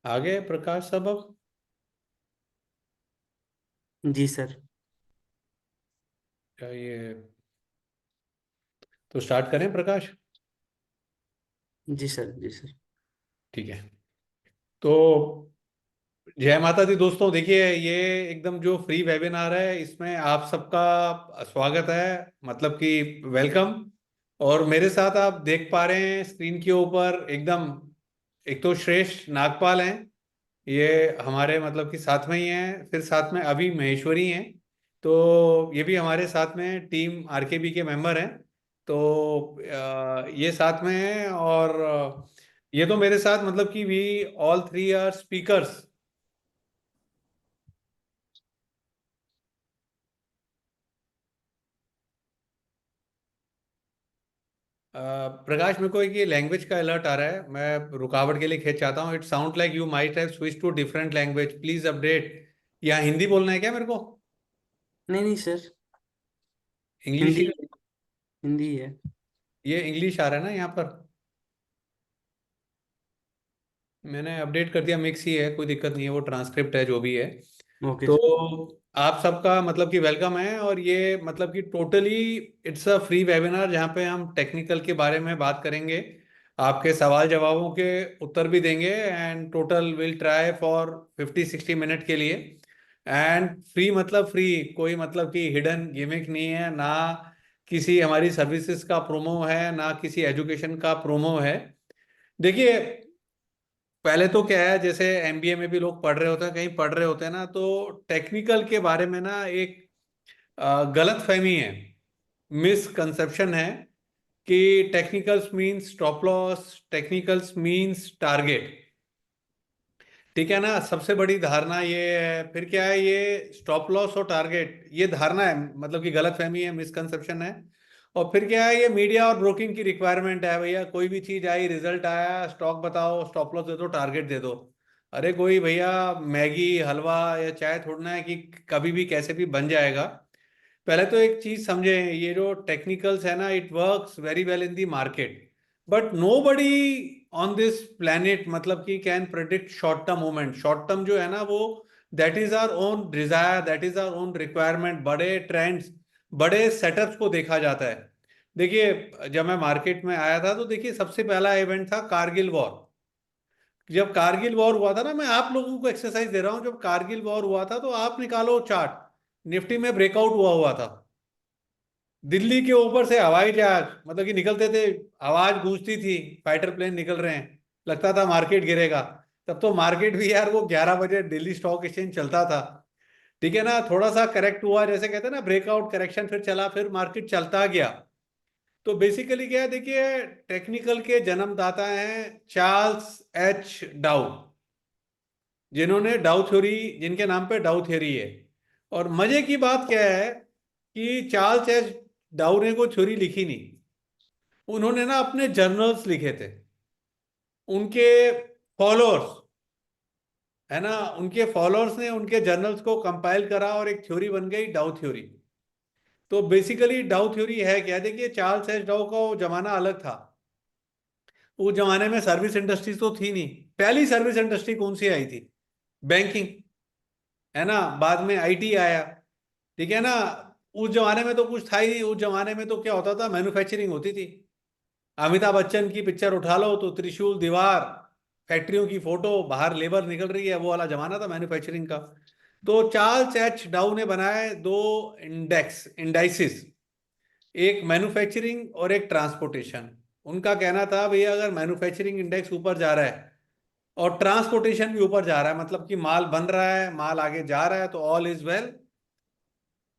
आ गए प्रकाश साहब अब? जी सर। क्या ये? तो स्टार्ट करें प्रकाश? जी सर। जी सर। ठीक है। तो जय माता दी दोस्तों, देखिए ये एकदम जो फ्री वेबिनार है इसमें आप सबका स्वागत है, मतलब कि वेलकम। और मेरे साथ आप देख पा रहे हैं स्क्रीन के ऊपर एकदम, एक तो श्रेष्ठ नागपाल हैं, ये हमारे मतलब कि साथ में ही हैं। फिर साथ में अभी महेश्वरी हैं, तो ये भी हमारे साथ में टीम आरकेबी के मेंबर हैं। तो ये साथ में हैं। और ये तो मेरे साथ मतलब कि we all three are speakers. Prakash, मेरे को एक ये लैंग्वेज का अलर्ट आ रहा है, मैं रुकावट के लिए खेद चाहता हूँ। It sound like you might have switch to different language, please update. या हिंदी बोलना है क्या मेरे को? नहीं नहीं सर। इंग्लिश हिंदी ही? है। हिंदी है। ये इंग्लिश आ रहा है ना यहाँ पर? मैंने अपडेट कर दिया, मिक्स ही है, कोई दिक्कत नहीं है, वो ट्रांसक्रिप्ट है जो भी है। ओके तो सर। आप सबका मतलब कि वेलकम है। और ये मतलब कि totally it's a free webinar जहाँ पे हम टेक्निकल के बारे में बात करेंगे, आपके सवाल जवाबों के उत्तर भी देंगे। And total will try for 50-60 minute के लिए। एंड फ्री मतलब फ्री, कोई मतलब कि हिडन गिमिक नहीं है ना, किसी हमारी सर्विसेज का प्रोमो है ना किसी एजुकेशन का प्रोमो है। देखिए, पहले तो क्या है, जैसे एमबीए में भी लोग पढ़ रहे होते हैं, कहीं पढ़ रहे होते हैं ना, तो टेक्निकल के बारे में ना एक गलत फहमी है, मिसकंसेप्शन है कि technicals means stop loss, technicals means target. ठीक है ना, सबसे बड़ी धारणा ये है। फिर क्या है, ये स्टॉप लॉस और टारगेट ये धारणा है, मतलब कि गलत फहमी है, मिसकंसेप्शन है। और फिर क्या है, ये मीडिया और ब्रोकिंग की रिक्वायरमेंट है। भैया कोई भी चीज आई, रिजल्ट आया, स्टॉक बताओ, स्टॉप लॉस दे दो, टारगेट दे दो। अरे कोई भैया मैगी हलवा या चाय थोड़ना है कि कभी भी कैसे भी बन जाएगा। पहले तो एक चीज समझे, ये जो टेक्निकल्स है ना, it works very well in the market, but nobody on this planet मतलब कि can predict short term movement. Short term जो है ना वो, that is our own desire, that is our own requirement. बड़े trends, बड़े setups को देखा जाता है। देखिए जब मैं मार्केट में आया था तो देखिए सबसे पहला इवेंट था कारगिल वॉर। जब कारगिल वॉर हुआ था ना, मैं आप लोगों को एक्सरसाइज दे रहा हूं, जब कारगिल वॉर हुआ था तो आप निकालो चार्ट, निफ्टी में ब्रेकआउट हुआ हुआ था। दिल्ली के ऊपर से हवाई जहाज मतलब कि निकलते थे, आवाज गूंजती थी, फाइटर प्लेन निकल रहे हैं, लगता था मार्केट गिरेगा। तब तो मार्केट भी यार वो 11 बजे दिल्ली स्टॉक एक्सचेंज चलता था। ठीक है ना, थोड़ा सा करेक्ट हुआ, जैसे कहते हैं ना ब्रेकआउट करेक्शन, फिर चला, फिर मार्केट चलता गया। तो बेसिकली क्या है, देखिए टेक्निकल के जन्मदाता हैं चार्ल्स एच डाउ, जिन्होंने डाउ थ्योरी, जिनके नाम पे डाउ थ्योरी है। और मजे की बात क्या है कि चार्ल्स एच डाउ ने कोई थ्योरी लिखी नहीं, उन्होंने ना अपने जर्नल्स लिखे थे, उनके फॉलोअर्स है ना, उनके फॉलोअर्स ने उनके जर्नल्स को कंपाइल करा और एक थ्योरी बन गई डाउ थ्योरी। तो बेसिकली डाउ थ्योरी है क्या, देखिए चार्ल्स एच डाउ का वो जमाना अलग था। उस जमाने में सर्विस इंडस्ट्री तो थी नहीं। पहली सर्विस इंडस्ट्री कौन सी आई थी? बैंकिंग, है ना। बाद में आईटी आया। ठीक है ना। उस जमाने में तो कुछ था ही नहीं। उस जमाने में तो क्या होता था, मैन्युफैक्चरिंग होती थी। अमिताभ बच्चन की पिक्चर उठा लो तो त्रिशूल, दीवार, फैक्ट्रियों की फोटो, बाहर लेबर निकल रही है, वो वाला जमाना था मैन्युफैक्चरिंग का। तो चार्ल्स एच डाउ ने बनाए दो इंडाइसिस, एक मैन्युफैक्चरिंग और एक ट्रांसपोर्टेशन। उनका कहना था भैया अगर मैन्युफैक्चरिंग इंडेक्स ऊपर जा रहा है और ट्रांसपोर्टेशन भी ऊपर जा रहा है, मतलब कि माल बन रहा है, माल आगे जा रहा है, तो ऑल इज वेल।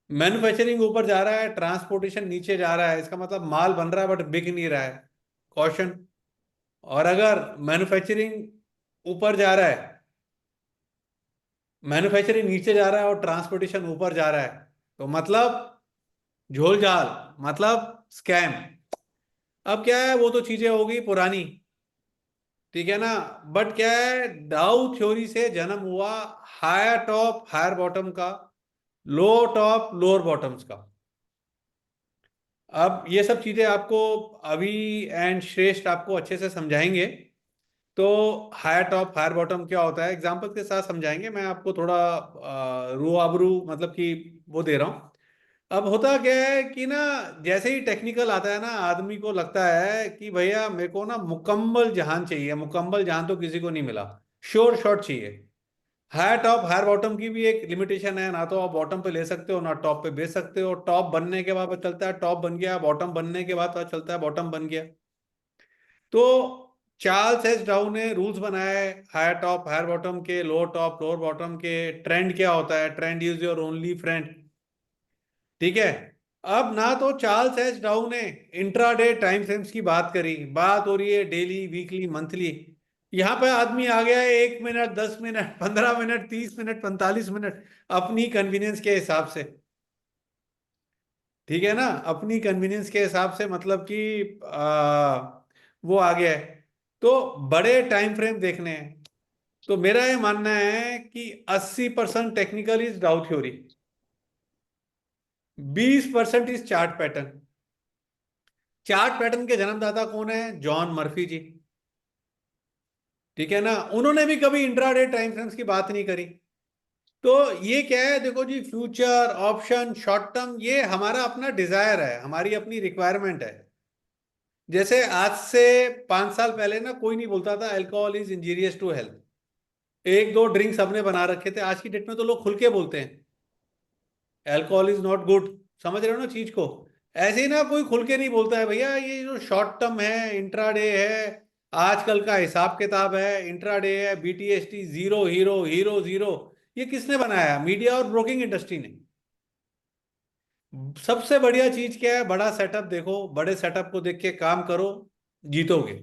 मैन्युफैक्चरिंग ऊपर जा रहा है, ट्रांसपोर्टेशन नीचे जा रहा है, इसका मतलब माल बन रहा है बट बिक नहीं रहा है, कॉशन। और अगर मैन्युफैक्चरिंग ऊपर जा रहा है, मैन्युफैक्चरिंग नीचे जा रहा है और ट्रांसपोर्टेशन ऊपर जा रहा है, तो मतलब झोल झाल, मतलब स्कैम। अब क्या है, वो तो चीजें हो गई पुरानी। ठीक है ना। बट क्या है, डाउ थ्योरी से जन्म हुआ हायर टॉप हायर बॉटम का, लो टॉप लोअर बॉटम्स का। अब ये सब चीजें आपको अभी एंड श्रेष्ठ आपको अच्छे से समझाएंगे। तो हायर टॉप हायर बॉटम क्या होता है एग्जांपल के साथ समझाएंगे, मैं आपको थोड़ा रू आबरू मतलब कि वो दे रहा हूँ। अब होता क्या है कि ना, जैसे ही टेक्निकल आता है ना, आदमी को लगता है कि भैया मेरे को ना मुकम्मल जहान चाहिए, मुकम्मल जहान तो किसी को नहीं मिला, श्योर शॉट चाहिए। हायर टॉप हायर बॉटम की भी एक लिमिटेशन है, ना तो आप बॉटम पे ले सकते हो ना टॉप पे बेच सकते हो। टॉप बनने के बाद पता चलता है टॉप बन गया, बॉटम बनने के बाद पता चलता है बॉटम बन गया। तो चार्ल्स एच डाउ ने रूल्स बनाए हायर टॉप हायर बॉटम के, लोअर टॉप लोअर बॉटम के। ट्रेंड क्या होता है, trend is your only friend. ठीक है। अब ना तो चार्ल्स एच डाउ ने इंट्राडे टाइम फ्रेम्स की बात करी, बात हो रही है डेली वीकली मंथली। यहां पे आदमी आ गया है 1 minute 10 minute 15 minute 30 minute 45 minute, अपनी कन्वीनियंस के हिसाब से। ठीक है ना, अपनी कन्वीनियंस के हिसाब से मतलब कि वो आ गया है। तो बड़े टाइम फ्रेम देखने हैं, तो मेरा ये मानना है कि 80% टेक्निकल इज डाउ theory, 20% is chart pattern. Chart pattern के जन्मदाता कौन है, जॉन मर्फी जी। ठीक है ना, उन्होंने भी कभी इंट्राडे टाइम फ्रेम्स की बात नहीं करी। तो ये क्या है, देखो जी, फ्यूचर ऑप्शन शॉर्ट टर्म ये हमारा अपना डिजायर है, हमारी अपनी रिक्वायरमेंट है। जैसे आज से 5 साल पहले ना कोई नहीं बोलता था alcohol is injurious to health. एक दो ड्रिंक सबने बना रखे थे, आज की डेट में तो लोग खुल के बोलते हैं अल्कोहल इज नॉट गुड। समझ रहे हो ना चीज को। ऐसे ही ना कोई खुल के नहीं बोलता है भैया ये जो शॉर्ट टर्म है, इंट्राडे है, आजकल का हिसाब किताब है, इंट्राडे है, BTST, zero hero hero zero, ये किसने बनाया, मीडिया और ब्रोकिंग इंडस्ट्री ने। सबसे बढ़िया चीज क्या है, बड़ा सेटअप देखो, बड़े सेटअप को देख के काम करो, जीतोगे।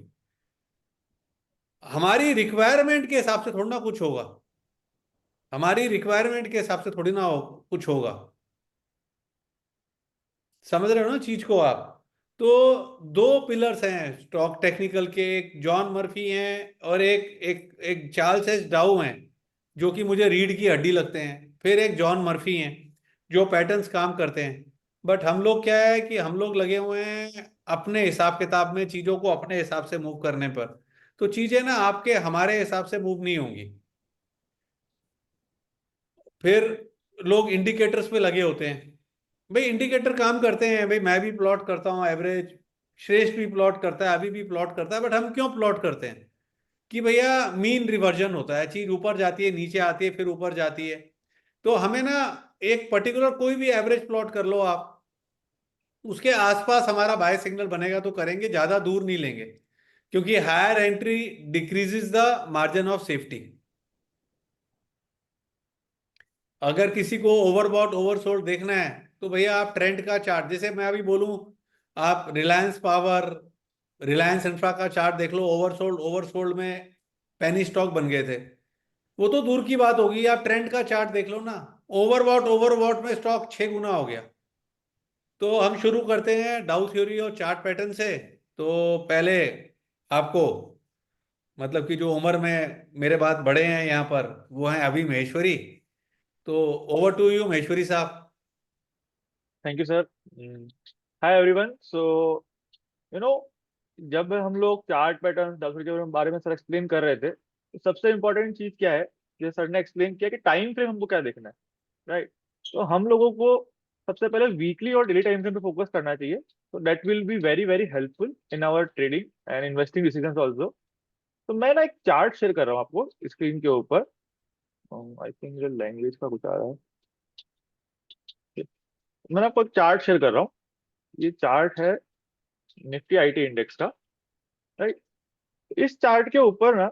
हमारी रिक्वायरमेंट के हिसाब से थोड़ी ना कुछ होगा, हमारी रिक्वायरमेंट के हिसाब से थोड़ी ना कुछ होगा। समझ रहे हो ना चीज को आप। तो दो पिलर्स हैं स्टॉक टेक्निकल के, एक जॉन मर्फी हैं और एक एक एक चार्ल्स एच डाउ हैं, जो कि मुझे रीढ़ की हड्डी लगते हैं। फिर एक जॉन मर्फी हैं जो पैटर्न्स काम करते हैं। बट हम लोग क्या है कि हम लोग लगे हुए हैं अपने हिसाब किताब में, चीजों को अपने हिसाब से मूव करने पर। तो चीजें ना आपके हमारे हिसाब से मूव नहीं होंगी। फिर लोग इंडिकेटर्स पे लगे होते हैं। भाई इंडिकेटर काम करते हैं, भाई मैं भी प्लॉट करता हूँ एवरेज, श्रेष्ठ भी प्लॉट करता है, अभी भी प्लॉट करता है। बट हम क्यों प्लॉट करते हैं कि भैया मीन रिवर्जन होता है, चीज ऊपर जाती है नीचे आती है फिर ऊपर जाती है। तो हमें ना एक पर्टिकुलर कोई भी एवरेज प्लॉट कर लो आप, उसके आसपास हमारा बाय सिग्नल बनेगा तो करेंगे, ज्यादा दूर नहीं लेंगे। क्योंकि higher entry decreases the margin of safety. अगर किसी को ओवरबॉट ओवरसोल्ड देखना है तो भैया आप ट्रेंड का चार्ट, जैसे मैं अभी बोलूं, आप रिलायंस पावर, रिलायंस इंफ्रा का चार्ट देख लो, ओवरसोल्ड ओवरसोल्ड में पेनी स्टॉक बन गए थे। वो तो दूर की बात होगी, आप ट्रेंड का चार्ट देख लो ना, ओवरबॉट ओवरबॉट में स्टॉक 6 गुना हो गया। तो हम शुरू करते हैं डाउ थ्योरी और चार्ट पैटर्न से। तो पहले आपको मतलब कि जो उम्र में मेरे बाद बड़े हैं यहाँ पर, वो हैं अभी महेश्वरी। तो ओवर टू यू महेश्वरी साहब। Thank you sir. Hi everyone. So you know जब हम लोग चार्ट पैटर्न डॉक्टर के बारे में सर एक्सप्लेन कर रहे थे, तो सबसे इंपॉर्टेंट चीज क्या है, जो सर ने एक्सप्लेन किया कि टाइम फ्रेम हमको क्या देखना है, राइट। तो हम लोगों को सबसे पहले वीकली और डेली टाइम फ्रेम पे फोकस करना चाहिए। तो that will be very very helpful in our trading and investing decisions also. तो मैं ना एक चार्ट शेयर कर रहा हूँ आपको स्क्रीन के ऊपर। आई थिंक जो लैंग्वेज का कुछ आ रहा है, मैं आपको एक चार्ट शेयर कर रहा हूँ। ये चार्ट है निफ्टी आईटी इंडेक्स का, राइट। इस चार्ट के ऊपर ना,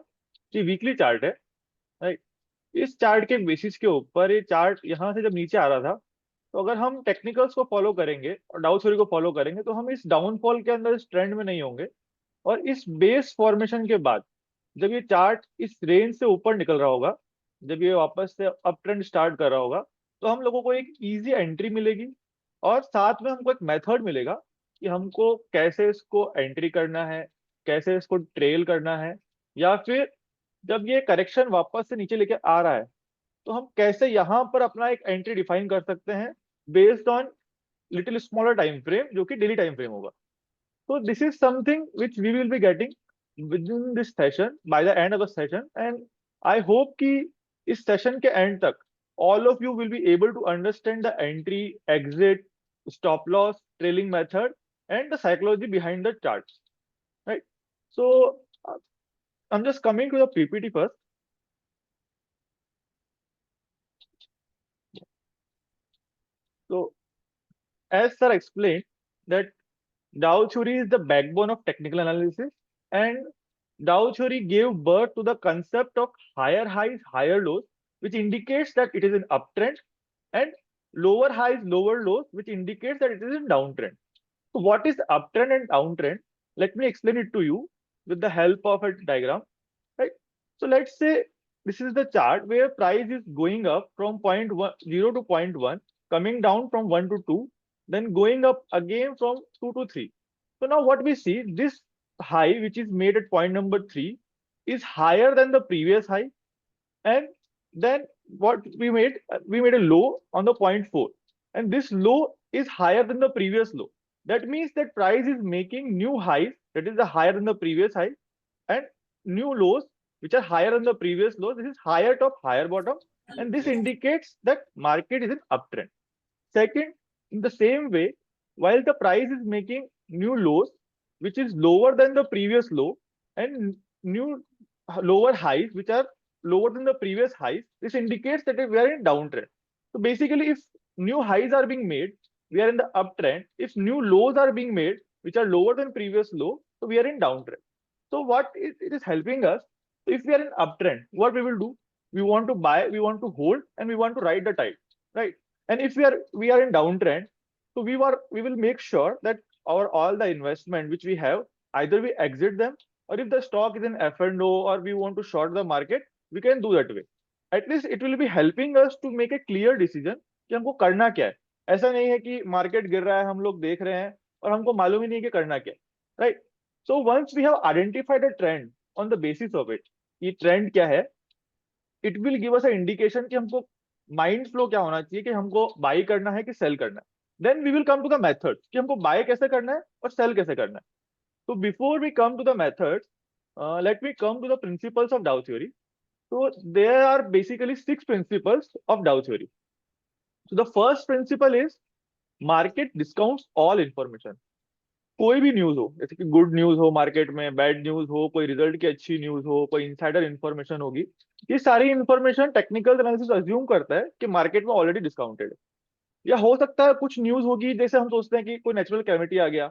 ये वीकली चार्ट है, राइट। इस चार्ट के बेसिस के ऊपर ये चार्ट यहाँ से जब नीचे आ रहा था, तो अगर हम टेक्निकल्स को फॉलो करेंगे और डाउ थ्योरी को फॉलो करेंगे तो हम इस डाउनफॉल के अंदर इस ट्रेंड में नहीं होंगे। और इस बेस फॉर्मेशन के बाद जब ये चार्ट इस रेंज से ऊपर निकल रहा होगा, जब ये वापस से अप ट्रेंड स्टार्ट कर रहा होगा, तो हम लोगों को एक इजी एंट्री मिलेगी। और साथ में हमको एक मेथड मिलेगा कि हमको कैसे इसको एंट्री करना है, कैसे इसको ट्रेल करना है, या फिर जब ये करेक्शन वापस से नीचे लेके आ रहा है तो हम कैसे यहाँ पर अपना एक एंट्री डिफाइन कर सकते हैं based on little smaller time frame, जो कि डेली टाइम फ्रेम होगा। तो this is something which we will be getting within this session by the end of the session, and I hope कि इस session के end तक all of you will be able to understand the entry, exit, stop loss, trailing method, and the psychology behind the charts, right? So I'm just coming to the PPT first. So as sir explained that Dow theory is the backbone of technical analysis, and Dow theory gave birth to the concept of higher highs, higher lows, which indicates that it is an uptrend, and lower highs, lower lows, which indicates that it is in downtrend. So what is uptrend and downtrend? Let me explain it to you with the help of a diagram, right? So let's say this is the chart where price is going up from 0 to 0.1, coming down from 1 to 2, then going up again from 2 to 3. So now what we see, this high which is made at point number 3 is higher than the previous high, and then what we made a low on the point 4, and this low is higher than the previous low. That means that price is making new highs, that is the higher than the previous high, and new lows which are higher than the previous lows. This is higher top, higher bottom, and this indicates that market is in uptrend. Second, in the same way, while the price is making new lows which is lower than the previous low, and new lower highs which are lower than the previous highs, this indicates that we are in downtrend. So basically, if new highs are being made, we are in the uptrend. If new lows are being made which are lower than previous low, so we are in downtrend. So what it is helping us, if we are in uptrend, what we will do, we want to buy, we want to hold, and we want to ride the tide, right? And if we are in downtrend, so we will make sure that our all the investment which we have, either we exit them, or if the stock is in F&O or we want to short the market, we can do that way. At least it will be helping us to make a clear decision कि हमको करना क्या है. ऐसा नहीं है कि market गिर रहा है, हम लोग देख रहे हैं और हमको मालूम ही नहीं कि करना क्या है, right? So once we have identified a trend on the basis of it, ये ट्रेंड क्या है, it will give us a indication कि हमको माइंड फ्लो क्या होना चाहिए, कि हमको बाई करना है कि सेल करना है. Then we will come to the method कि हमको बाय कैसे करना है और सेल कैसे करना है. So before we come to the methods, let me come to the principles of Dow theory. So there are basically 6 principles of Dow theory. So the first principle is market discounts all information. कोई भी news हो, जैसे कि good news हो market में, bad news हो, कोई result की अच्छी न्यूज हो, कोई इनसाइडर इन्फॉर्मेशन होगी, ये सारी इन्फॉर्मेशन टेक्निकल एनालिसिस अज्यूम करता है कि मार्केट में ऑलरेडी डिस्काउंटेड है. या हो सकता है कुछ न्यूज होगी, जैसे हम सोचते हैं कि कोई नेचुरल कैलेमिटी आ गया,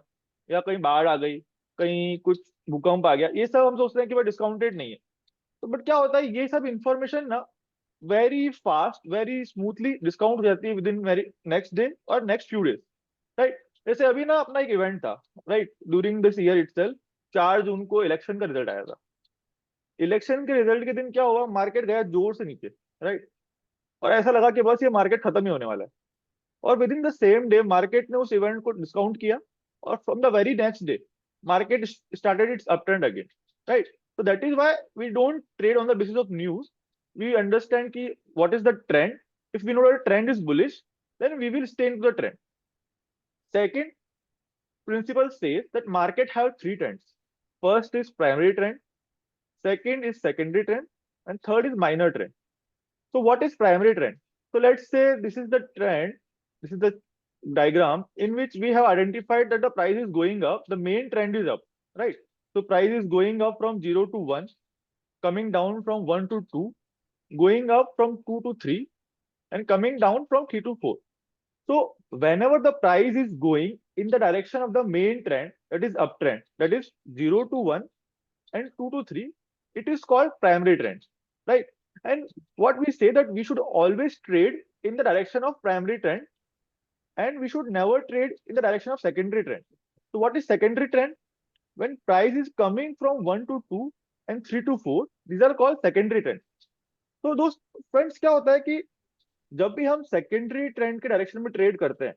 या कहीं बाढ़ आ गई, कहीं कुछ भूकंप आ गया, ये सब हम सोचते हैं कि भाई डिस्काउंटेड नहीं है. तो बट क्या होता है, ये सब इंफॉर्मेशन ना very fast, very smoothly discount हो जाती है with in very next day और नेक्स्ट फ्यू डेज, राइट? जैसे अभी ना अपना एक इवेंट था, right, during this year itself, 4 जून को इलेक्शन का रिजल्ट आया था. इलेक्शन के रिजल्ट के दिन क्या हुआ, मार्केट गया जोर से नीचे, राइट, और ऐसा लगा कि बस ये मार्केट खत्म ही होने वाला है. और with in the same day market ने उस इवेंट को डिस्काउंट किया, और from the very next day market started its uptrend again, right? So that is why we don't trade on the basis of news. We understand ki what is the trend. If we know that the trend is bullish, then we will stay into the trend. Second principle says that market have 3 trends. First is primary trend, second is secondary trend, and third is minor trend. So what is primary trend? So let's say this is the trend, this is the diagram in which we have identified that the price is going up, the main trend is up, right? So price is going up from 0 to 1, coming down from 1 to 2, going up from 2 to 3, and coming down from 3 to 4. So whenever the price is going in the direction of the main trend, that is uptrend, that is 0 to 1 and 2 to 3, it is called primary trend, right? And what we say that we should always trade in the direction of primary trend, and we should never trade in the direction of secondary trend. So what is secondary trend? When price is coming from 1 to 2 and 3 to 4, these are called secondary trend. So those friends, क्या होता है कि जब भी हम secondary trend के direction में trade करते हैं,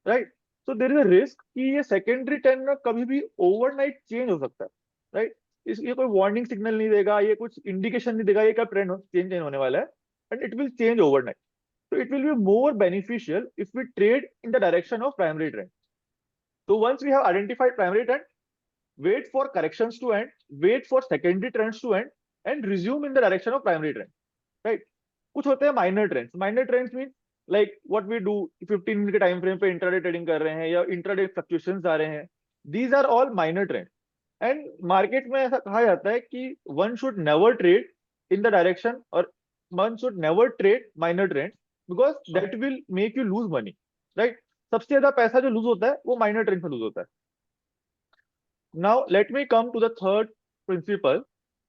right, so there is a risk कि ये सेकेंडरी ट्रेंड ना कभी भी ओवरनाइट चेंज हो सकता है, राइट? ये कोई वार्निंग सिग्नल नहीं देगा, ये कुछ इंडिकेशन नहीं देगा ये कब ट्रेंड चेंज होने वाला है, and it will change overnight. So it will be more beneficial if we trade in the direction of primary trend. So once we have identified primary trend, wait for corrections to end, wait for secondary trends to end, and resume in the direction of primary trend, right? कुछ होते हैं minor trends mean like what we do 15 minute के time frame पे intraday trading कर रहे हैं या intraday fluctuations आ रहे हैं, these are all minor trend. And market में ऐसा कहा जाता है कि one should never trade in the direction और one should never trade minor trend because that will make you lose money, right? सबसे ज्यादा पैसा जो लूज होता है वो माइनर ट्रेंड में लूज होता है. Now let me come to the third principle,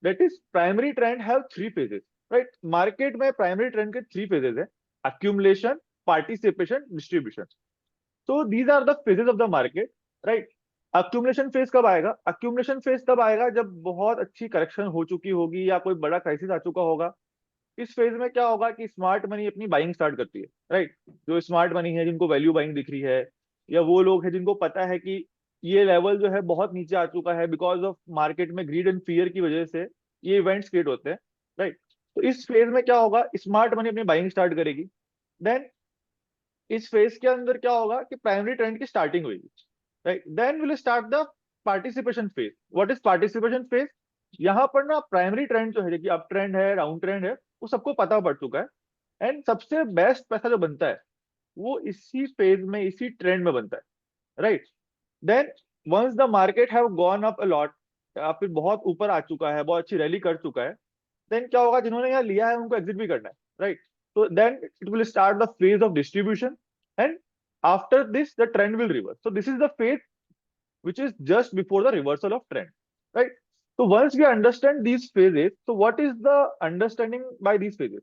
that is primary trend have three phases, right? Market में primary trend के three phases है: accumulation, participation, distribution. So these are the phases of the market, right? Accumulation phase कब आएगा? Accumulation phase तब आएगा जब बहुत अच्छी करेक्शन हो चुकी होगी या कोई बड़ा क्राइसिस आ चुका होगा. इस फेज में क्या होगा कि स्मार्ट मनी अपनी बाइंग स्टार्ट करती है, राइट? जो स्मार्ट मनी है, जिनको वैल्यू बाइंग दिख रही है, या वो लोग हैं जिनको पता है कि ये लेवल जो है बहुत नीचे आ चुका है बिकॉज ऑफ मार्केट में ग्रीड एंड फियर की वजह से ये इवेंट्स क्रिएट होते हैं, राइट? तो इस फेज में क्या होगा, स्मार्ट मनी अपनी बाइंग स्टार्ट करेगी. देन इस फेज के अंदर क्या होगा कि प्राइमरी ट्रेंड की स्टार्टिंग होगी, right? Then will start the participation phase. What is participation phase? यहाँ पर ना प्राइमरी ट्रेंड जो है, देखिए अप ट्रेंड है, डाउन ट्रेंड है, वो सबको पता पड़ चुका है. एंड सबसे बेस्ट पैसा जो बनता है वो इसी फेज में, इसी ट्रेंड में बनता है, right? Then once the market have gone up a lot, या फिर बहुत ऊपर आ चुका है, बहुत अच्छी रैली कर चुका है, देन क्या होगा, जिन्होंने यहाँ लिया है उनको एग्जिट भी करना है, राइट? तो then it will start the phase of distribution and after this the trend will reverse. So this is the phase which is just before the reversal of trend, right? So once we understand these phases, so what is the understanding by these phases?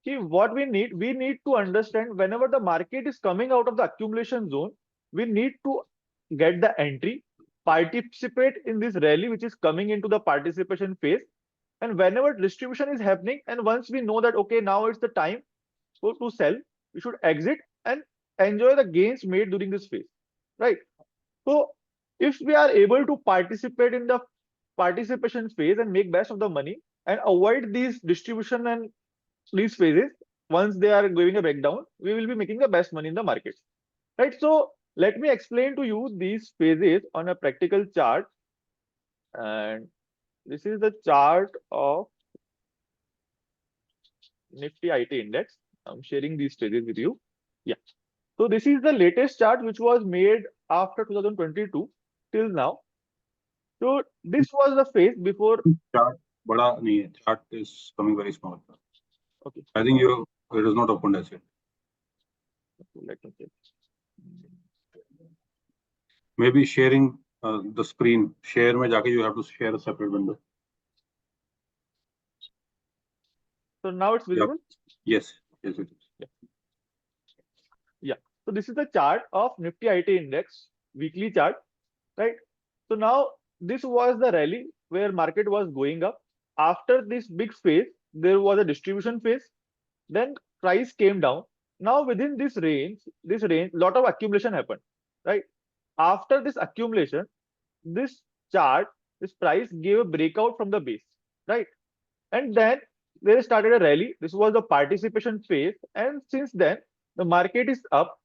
See, what we need to understand whenever the market is coming out of the accumulation zone, we need to get the entry, participate in this rally which is coming into the participation phase, and whenever distribution is happening, and once we know that okay, now it's the time to sell, we should exit and enjoy the gains made during this phase, right? So if we are able to participate in the participation phase and make best of the money and avoid these distribution and these phases, once they are going a breakdown, we will be making the best money in the market, right? So let me explain to you these phases on a practical chart. And this is the chart of Nifty IT index. I'm sharing these phases with you. Yeah. So this is the latest chart which was made after 2022 till now. So this was the phase before. Chart बड़ा नहीं है. Chart is coming very small. Okay. I think it is not opened as yet. Let me check. Maybe sharing the screen. Share में जाके you have to share a separate window. So now it's visible. Yes, yes it is. Yeah. So this is the chart of Nifty IT index, weekly chart, right? So now this was the rally where market was going up. After this big phase, there was a distribution phase. Then price came down. Now within this range, lot of accumulation happened, right? After this accumulation, this chart, this price gave a breakout from the base, right? And then there started a rally. This was the participation phase. And since then, the market is up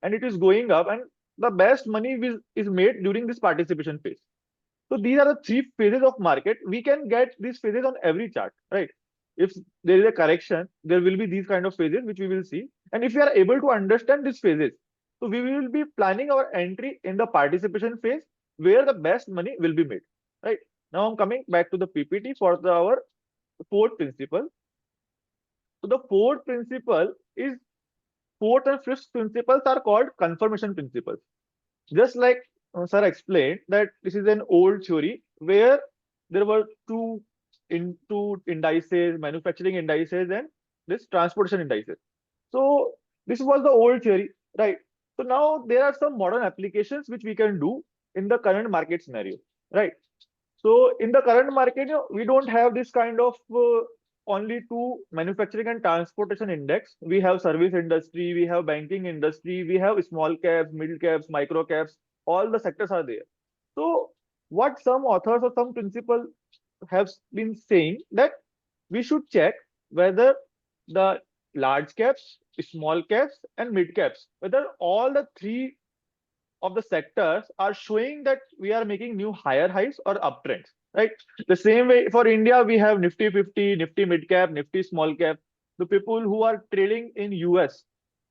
and it is going up, and the best money is made during this participation phase. So these are the three phases of market. We can get these phases on every chart, right? If there is a correction, there will be these kind of phases which we will see. And if we are able to understand these phases, so we will be planning our entry in the participation phase where the best money will be made, right? Now I'm coming back to the PPT for our fourth principle. So the fourth principle is, fourth and fifth principles are called confirmation principles. Just like sir explained that this is an old theory where there were two indices, manufacturing indices and this transportation indices. So this was the old theory, right? So now there are some modern applications which we can do in the current market scenario, right? So in the current market, we don't have this kind of only two manufacturing and transportation index. We have service industry, we have banking industry, we have small caps, middle caps, micro caps, all the sectors are there. So what some authors or some principal have been saying that we should check whether the large caps, small caps and mid caps, whether all the three of the sectors are showing that we are making new higher highs or uptrends, right? The same way for India, we have Nifty 50, Nifty mid cap, Nifty small cap. The people who are trading in US,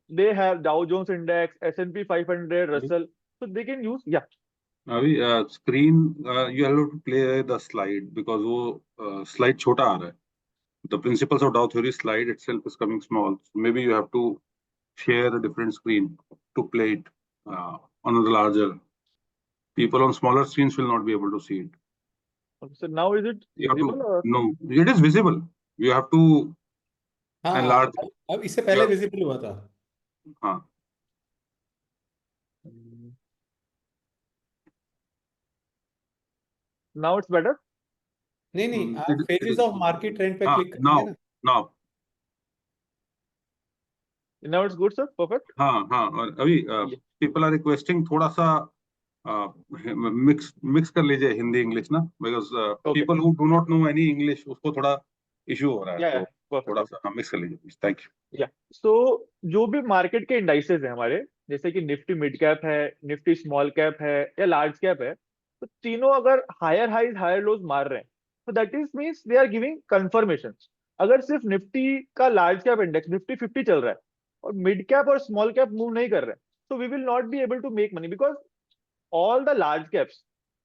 they have Dow Jones Index, S&P 500, Russell, so they can use, yeah. अभी screen you have to play the slide because वो slide छोटा आ रहा है. The principles of Dow theory slide itself is coming small. So maybe you have to share a different screen to play it on the larger. People on smaller screens will not be able to see it. Okay, so now is it You have to, visible or? no, it is visible. You have to हाँ, enlarge. अब इससे पहले visible हुआ था. हाँ. Now it's better. नहीं नहीं, आप it phases is- of market trend पे हाँ, क्लिक करेंगे ना. now. Now it's good, sir. Perfect. हाँ हाँ. और अभी people are requesting थोड़ा सा मिक्स कर लीजिए हिंदी इंग्लिश ना, because people who do not know any English उसको थोड़ा इशू हो रहा है. Yeah, तो perfect. थोड़ा सा मिक्स कर लीजिए. Thank you. So जो भी मार्केट के इंडाइसेस है हमारे, जैसे कि निफ्टी मिड कैप है, निफ्टी स्मॉल कैप है या लार्ज कैप है, तो तीनों अगर हायर हाइज हायर लोज मार रहे हैं, तो that is means they are giving confirmation. अगर सिर्फ निफ्टी का लार्ज कैप इंडेक्स निफ्टी 50 चल रहा है और मिड कैप और स्मॉल कैप मूव नहीं कर रहे हैं, तो we will not be able to make money, because all the large caps,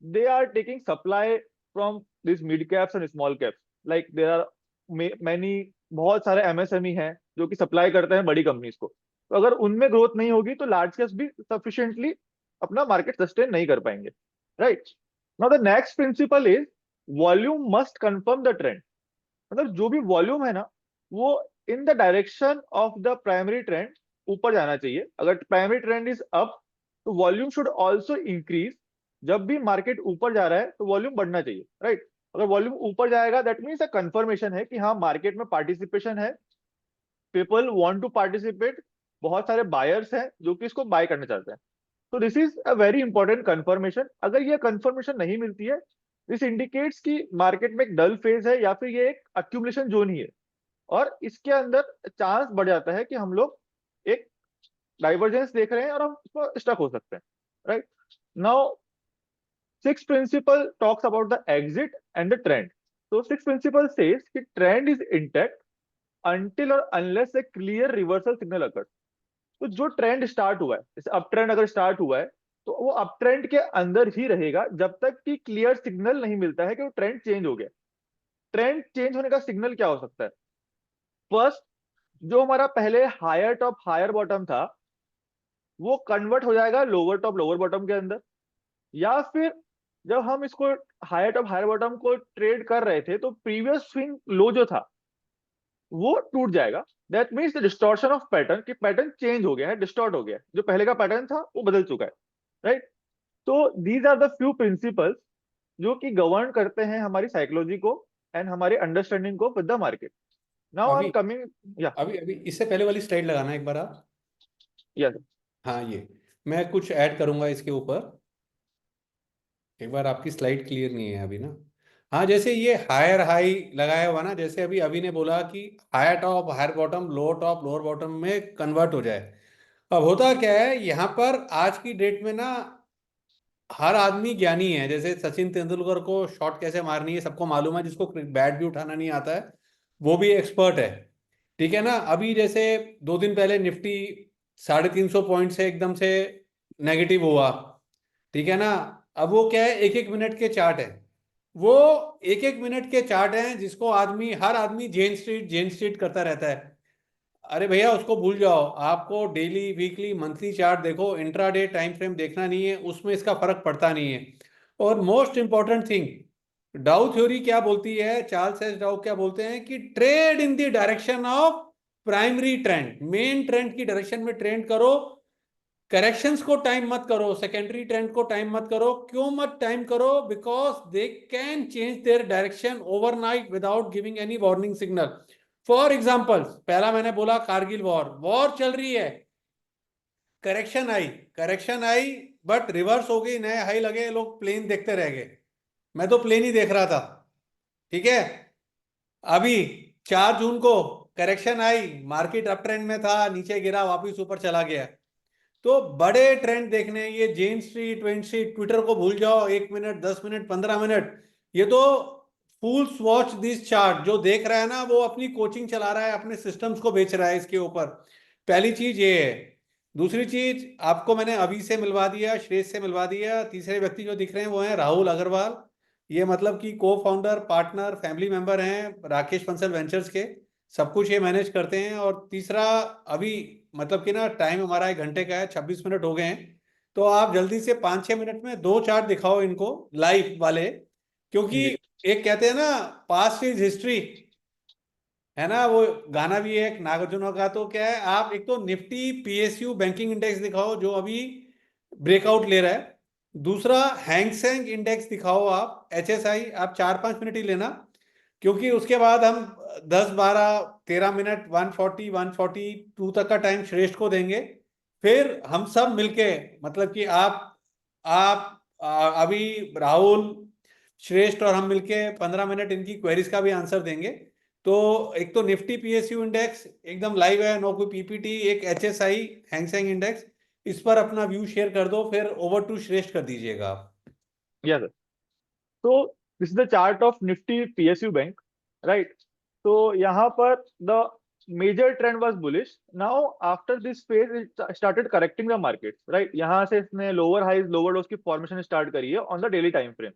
they are taking supply from these mid caps and small caps. Like there are many, बहुत सारे MSME हैं जो कि सप्लाई करते हैं बड़ी कंपनीज को. तो अगर उनमें ग्रोथ नहीं होगी तो लार्ज कैप्स भी सफिशिएंटली अपना मार्केट सस्टेन नहीं कर पाएंगे, right? Now the next principle is volume must confirm the trend. मतलब जो भी वॉल्यूम है ना, वो इन the direction of the primary trend ऊपर जाना चाहिए. अगर प्राइमरी ट्रेंड इज अप तो वॉल्यूम शुड ऑल्सो इंक्रीज. जब भी मार्केट ऊपर जा रहा है तो वॉल्यूम बढ़ना चाहिए, राइट? अगर वॉल्यूम ऊपर जाएगा दैट मीन्स अ कंफर्मेशन है कि हाँ मार्केट में पार्टिसिपेशन है, पीपल वांट टू पार्टिसिपेट, बहुत सारे बायर्स हैं जो कि इसको बाय करना चाहते हैं. तो this is a very important confirmation. अगर ये कंफर्मेशन नहीं मिलती है, दिस इंडिकेट्स कि मार्केट में एक डल फेज है या फिर ये एक अक्यूमुलेशन जोन ही है, और इसके अंदर चांस बढ़ जाता है कि हम लोग एक डाइवर्जेंस देख रहे हैं और हम उसको स्टक हो सकते हैं, right? Now six principle talks about the exit and the trend. तो सिक्स प्रिंसिपल सेज कि trend is intact until or unless a clear reversal signal occurs. तो जो ट्रेंड स्टार्ट हुआ है, जैसे अप ट्रेंड अगर स्टार्ट हुआ है तो वो अप ट्रेंड के अंदर ही रहेगा जब तक कि क्लियर सिग्नल नहीं मिलता है कि वो ट्रेंड चेंज हो गया. ट्रेंड चेंज होने का सिग्नल क्या हो सकता है? फर्स्ट, जो हमारा पहले हायर टॉप हायर बॉटम था वो कन्वर्ट हो जाएगा लोअर टॉप लोअर बॉटम के अंदर, या फिर जब हम इसको हायर टॉप हायर बॉटम को ट्रेड कर रहे थे तो प्रीवियस स्विंग लो जो था वो टूट जाएगा. That means the distortion of pattern, कि पैटर्न चेंज हो गया है, डिस्टॉर्ट हो गया है, जो पहले का पैटर्न था वो बदल चुका है, राइट? तो these are the few principles जो कि गवर्न करते हैं हमारी साइकोलॉजी को एंड हमारी अंडरस्टैंडिंग को with the market. Now I am coming, या अभी अभी इससे पहले वाली स्लाइड लगाना एक बार आप. यस. हाँ, ये मैं कुछ ऐड करूंगा इसके ऊपर. एक बार आपकी स्लाइड क्लियर नहीं है अभी ना. हाँ, जैसे ये हायर हाई लगाया हुआ ना, जैसे अभी अभी ने बोला कि higher top higher bottom lower top lower bottom में कन्वर्ट हो जाए. अब होता क्या है यहाँ पर आज की डेट में ना, हर आदमी ज्ञानी है. जैसे सचिन तेंदुलकर को शॉट कैसे मारनी है सबको मालूम है, जिसको बैट भी उठाना नहीं आता है वो भी एक्सपर्ट है. ठीक है ना. अभी जैसे 2 दिन पहले निफ्टी 350 पॉइंट से एकदम से नेगेटिव हुआ. ठीक है ना. अब वो क्या है, 1-1 मिनट के चार्ट है. वो 1-1 मिनट के चार्ट हैं जिसको हर आदमी जेन स्ट्रीट करता रहता है. अरे भैया उसको भूल जाओ. आपको डेली वीकली मंथली चार्ट देखो, इंट्राडे टाइम फ्रेम देखना नहीं है, उसमें इसका फर्क पड़ता नहीं है. और मोस्ट इंपॉर्टेंट थिंग, डाउ थ्योरी क्या बोलती है, चार्ल्स एस डाउ क्या बोलते हैं कि trade in the direction of primary trend. Main trend की डायरेक्शन में ट्रेंड करो. करेक्शंस को टाइम मत करो, सेकेंडरी ट्रेंड को टाइम मत करो. क्यों मत टाइम करो? Because they can change their direction overnight without giving any warning signal. For example, पहला मैंने बोला कारगिल वॉर चल रही है, करेक्शन आई बट रिवर्स हो गई, नए हाई लगे, लोग प्लेन देखते रह गए. मैं तो प्लेन ही देख रहा था. ठीक है. अभी 4 जून को करेक्शन आई, मार्केट अप ट्रेंड में था, नीचे गिरा, वापिस ऊपर चला गया. तो बड़े ट्रेंड देखने हैं, ये जेन स्ट्रीट, वेन स्ट्रीट, ट्विटर को भूल जाओ, 1 मिनट, 10 मिनट, 15 मिनट, ये तो फूल्स वॉच दिस चार्ट। जो देख रहा है ना वो अपनी कोचिंग चला रहा है, अपने सिस्टम्स को बेच रहा है इसके ऊपर। पहली चीज ये है। दूसरी चीज, आपको मैंने अभी से मिलवा दिया, श्रेष्ठ से मिलवा दिया। तीसरे व्यक्ति जो दिख रहे हैं वो हैं राहुल अग्रवाल। ये मतलब कि को फाउंडर, पार्टनर, फैमिली मेंबर हैं राकेश बंसल वेंचर्स के। सब कुछ ये मैनेज करते हैं। और तीसरा, अभी मतलब कि ना टाइम हमारा 1 घंटे का है, 26 मिनट हो गए हैं। तो आप जल्दी से 5-6 मिनट में 2 चार्ट दिखाओ इनको, लाइव वाले। क्योंकि जी एक कहते हैं ना, पास्ट इज हिस्ट्री, है ना, वो गाना भी है एक नागार्जुन का। तो क्या है, आप एक तो निफ्टी पीएसयू बैंकिंग इंडेक्स दिखाओ जो अभी ब्रेकआउट ले रहा है। दूसरा, हैंगसेंग इंडेक्स दिखाओ आप, एचएसआई। आप 4-5 मिनट ही लेना, क्योंकि उसके बाद हम 10-12-13 मिनट 140 142 तक का टाइम श्रेष्ठ को देंगे। फिर हम सब मिलके, मतलब कि अभी राहुल, श्रेष्ठ और हम मिलके 15 मिनट इनकी क्वेरीज का भी आंसर देंगे। तो एक तो निफ्टी पीएसयू इंडेक्स एकदम लाइव है, नो कोई पीपीटी। एक एचएसआई हैंगसेंग इंडेक्स, इस पर अपना व्यू शेयर कर दो, फिर ओवर टू श्रेष्ठ कर दीजिएगा आप। सर। तो this is the chart of Nifty PSU bank, right. तो यहाँ पर the major trend was bullish. Now after this phase it started correcting the market, right. यहाँ से इसने लोअर हाइज लोअर लोस की फॉर्मेशन स्टार्ट करी है on the daily time frame.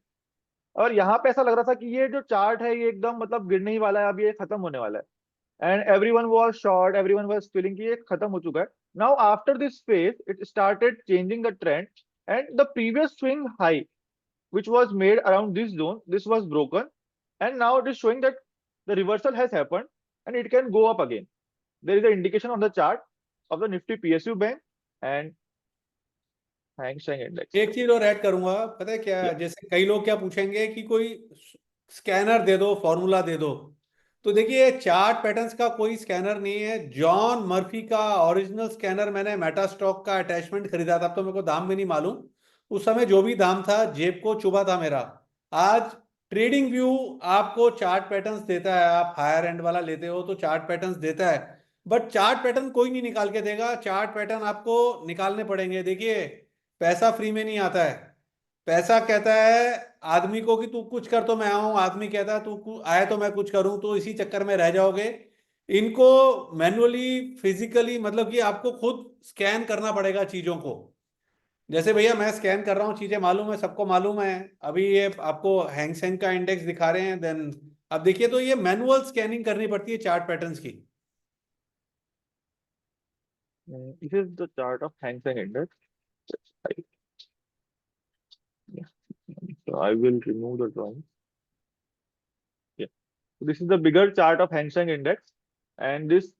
और यहाँ पे ऐसा लग रहा था कि ये जो चार्ट है ये एकदम मतलब गिरने ही वाला है, अब ये खत्म होने वाला है। And everyone was short, everyone was feeling कि ये खत्म हो चुका है। Now after this phase it started changing the trend, and the previous swing high which was made around this zone, this was broken, and now it is showing that the reversal has happened and it can go up again. There is an indication on the chart of the Nifty PSU bank and Hang Seng Index. एक चीज और add करूंगा, पता है क्या, Yeah. जैसे कई लोग क्या पूछेंगे कि कोई स्कैनर दे दो, फॉर्मूला दे दो। तो देखिए, चार्ट पैटर्न्स का कोई स्कैनर नहीं है। जॉन मर्फी का ओरिजिनल स्कैनर मैंने मेटास्टॉक का अटैचमेंट खरीदा था, अब तो मेरे को दाम भी नहीं मालूम। उस समय जो भी दाम था जेब को चुभा था मेरा। आज ट्रेडिंग व्यू आपको चार्ट पैटर्न्स देता है, आप हायर एंड वाला लेते हो तो चार्ट पैटर्न्स देता है। बट चार्ट पैटर्न कोई नहीं निकाल के देगा, चार्ट पैटर्न आपको निकालने पड़ेंगे। देखिए, पैसा फ्री में नहीं आता है। पैसा कहता है आदमी को कि तू कुछ कर तो मैं आऊं, आदमी कहता है तू आए तो मैं कुछ करूं, तो इसी चक्कर में रह जाओगे। इनको मैनुअली, फिजिकली, मतलब कि आपको खुद स्कैन करना पड़ेगा चीजों को। जैसे भैया मैं स्कैन कर रहा हूँ, चीजें मालूम है, सबको मालूम है। अभी ये आपको हैंगसेंग का इंडेक्स दिखा रहे हैं, देन अब देखिए, तो ये मैनुअल स्कैनिंग करनी पड़ती है चार्ट पैटर्न्स की। This is the chart of Hang Seng Index. Right. Yeah. So I will remove the drawing. Yeah. So this is the bigger chart of Hang Seng Index, and this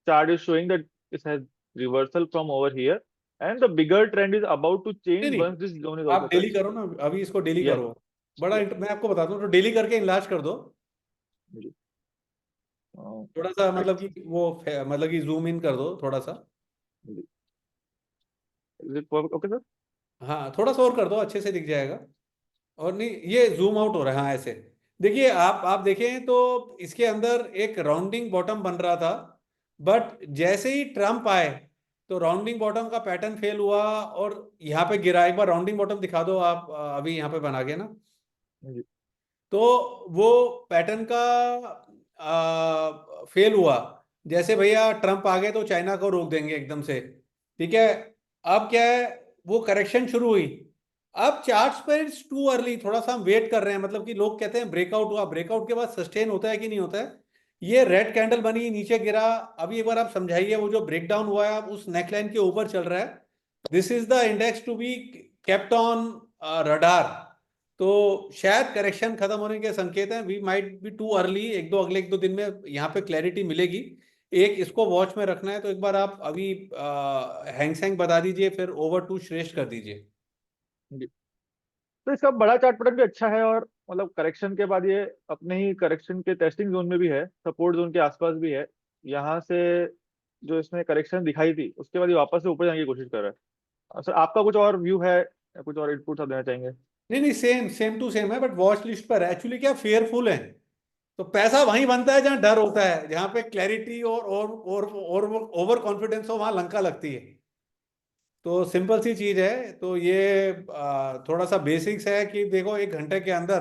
chart is showing that it has reversal from over here, and the bigger trend is about to नहीं change नहीं, once this zone is आप also daily touched. करो ना, अभी इसको daily Yeah. करो। बड़ा Yeah. मैं आपको बताता हूँ, तो डेली करके इनलार्ज कर दो जी. थोड़ा सा, Right. मतलब कि वो मतलब कि जूम इन कर दो थोड़ा सा। जी. Is it perfect? Okay, sir? हाँ, थोड़ा सा और कर दो, अच्छे से दिख जाएगा। और नहीं, ये जूम आउट हो रहा है, हाँ ऐसे। देखिए, आप देखें तो इसके अंदर एक राउंडिंग बॉटम बन रहा था। बट जैसे ही ट्रम्प आए तो राउंडिंग बॉटम का पैटर्न फेल हुआ और यहाँ पे गिरा। एक बार राउंडिंग बॉटम दिखा दो आप, अभी यहाँ पे बना के ना। जी. तो वो पैटर्न का फेल हुआ। जैसे भैया ट्रम्प आ गए तो चाइना को रोक देंगे एकदम से, ठीक है। अब क्या है, वो करेक्शन शुरू हुई। अब चार्ट्स पर इट्स टू अर्ली, थोड़ा सा हम वेट कर रहे हैं। मतलब कि लोग कहते हैं ब्रेकआउट हुआ, ब्रेकआउट के बाद सस्टेन होता है कि नहीं होता है। ये रेड कैंडल बनी, नीचे गिरा। अभी एक बार आप समझाइए, वो जो ब्रेकडाउन हुआ है, आप उस नेकलाइन के ऊपर चल रहा है। This is the index to be kept on radar. तो शायद करेक्शन खत्म होने के संकेत हैं। We might be too early, अगले 1-2 दिन में यहाँ पे क्लैरिटी मिलेगी। एक इसको वॉच में रखना है। तो एक बार आप अभी हैंगसेंग बता दीजिए, फिर ओवर टू श्रेष्ठ कर दीजिए। जी. तो इसका बड़ा चार्ट पैटर्न भी अच्छा है, और मतलब करेक्शन के बाद ये अपने ही करेक्शन के टेस्टिंग जोन में भी है, सपोर्ट जोन के आसपास भी है। यहाँ से जो इसमें करेक्शन दिखाई थी उसके बाद ये वापस से ऊपर जाने की कोशिश कर रहा है। सर, आपका कुछ और व्यू है या कुछ और इनपुट आप देना चाहेंगे? नहीं नहीं, सेम सेम टू सेम है, बट वॉच लिस्ट पर है। एक्चुअली क्या, फेयरफुल है। तो पैसा वहीं बनता है जहां डर होता है, जहां पे क्लैरिटी और ओवर कॉन्फिडेंस हो, वहां लंका लगती है। तो सिंपल सी चीज है। तो ये थोड़ा सा बेसिक्स है कि देखो, 1 घंटे के अंदर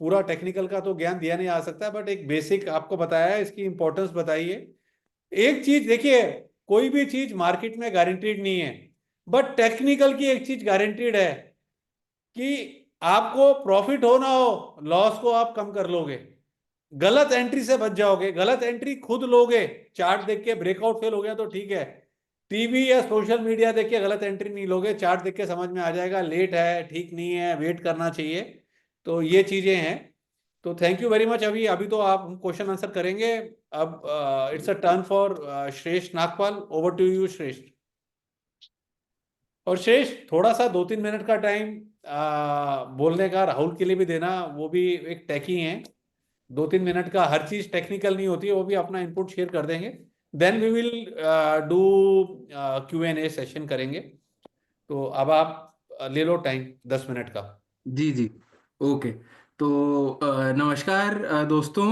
पूरा टेक्निकल का तो ज्ञान दिया नहीं आ सकता, बट एक बेसिक आपको बताया है, इसकी इंपॉर्टेंस बताइए। एक चीज देखिए, कोई भी चीज मार्केट में गारंटीड नहीं है, बट टेक्निकल की एक चीज गारंटीड है कि आपको प्रॉफिट हो ना हो, लॉस को आप कम कर लोगे, गलत एंट्री से बच जाओगे। गलत एंट्री खुद लोगे, चार्ट देख के ब्रेकआउट फेल हो गया तो ठीक है, टीवी या सोशल मीडिया देख के गलत एंट्री नहीं लोगे, चार्ट देख के समझ में आ जाएगा लेट है, ठीक नहीं है, वेट करना चाहिए। तो ये चीजें हैं। तो थैंक यू वेरी मच। अभी अभी तो आप क्वेश्चन आंसर करेंगे। अब इट्स अ टर्न फॉर श्रेष्ठ नागपाल। ओवर टू यू श्रेष्ठ। और श्रेष्ठ, थोड़ा सा 2-3 मिनट का टाइम बोलने का राहुल के लिए भी देना, वो भी एक टेकी हैं। 2-3 मिनट का, हर चीज टेक्निकल नहीं होती है, वो भी अपना इनपुट शेयर कर देंगे। Then we will do Q&A session करेंगे। तो अब आप ले लो टाइम 10 मिनट का। जी जी। ओके। तो नमस्कार दोस्तों,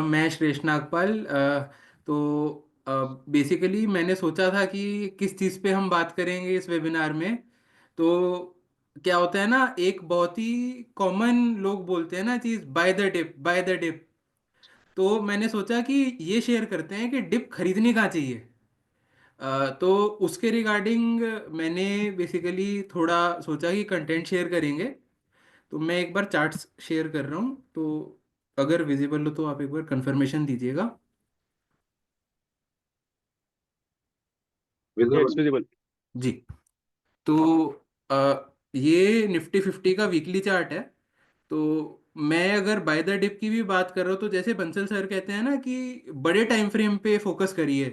मैं श्रेष्ठ नागपाल। तो बेसिकली मैंने सोचा था कि किस चीज़ पे हम बात करेंगे इस वेबिनार में। तो क्या होता है ना, एक बहुत ही कॉमन लोग बोलते हैं ना चीज़, buy the dip buy the dip. तो मैंने सोचा कि ये शेयर करते हैं कि डिप खरीदनी कहाँ चाहिए। तो उसके रिगार्डिंग मैंने बेसिकली थोड़ा सोचा कि कंटेंट शेयर करेंगे। तो मैं एक बार चार्ट्स शेयर कर रहा हूँ, तो अगर विजिबल हो तो आप एक बार कंफर्मेशन दीजिएगा। It's Visible. विजिबल। जी। तो ये निफ्टी 50 का वीकली चार्ट है। तो मैं अगर बाय द डिप की भी बात कर रहा हूँ, तो जैसे बंसल सर कहते हैं ना कि बड़े टाइम फ्रेम पे फोकस करिए,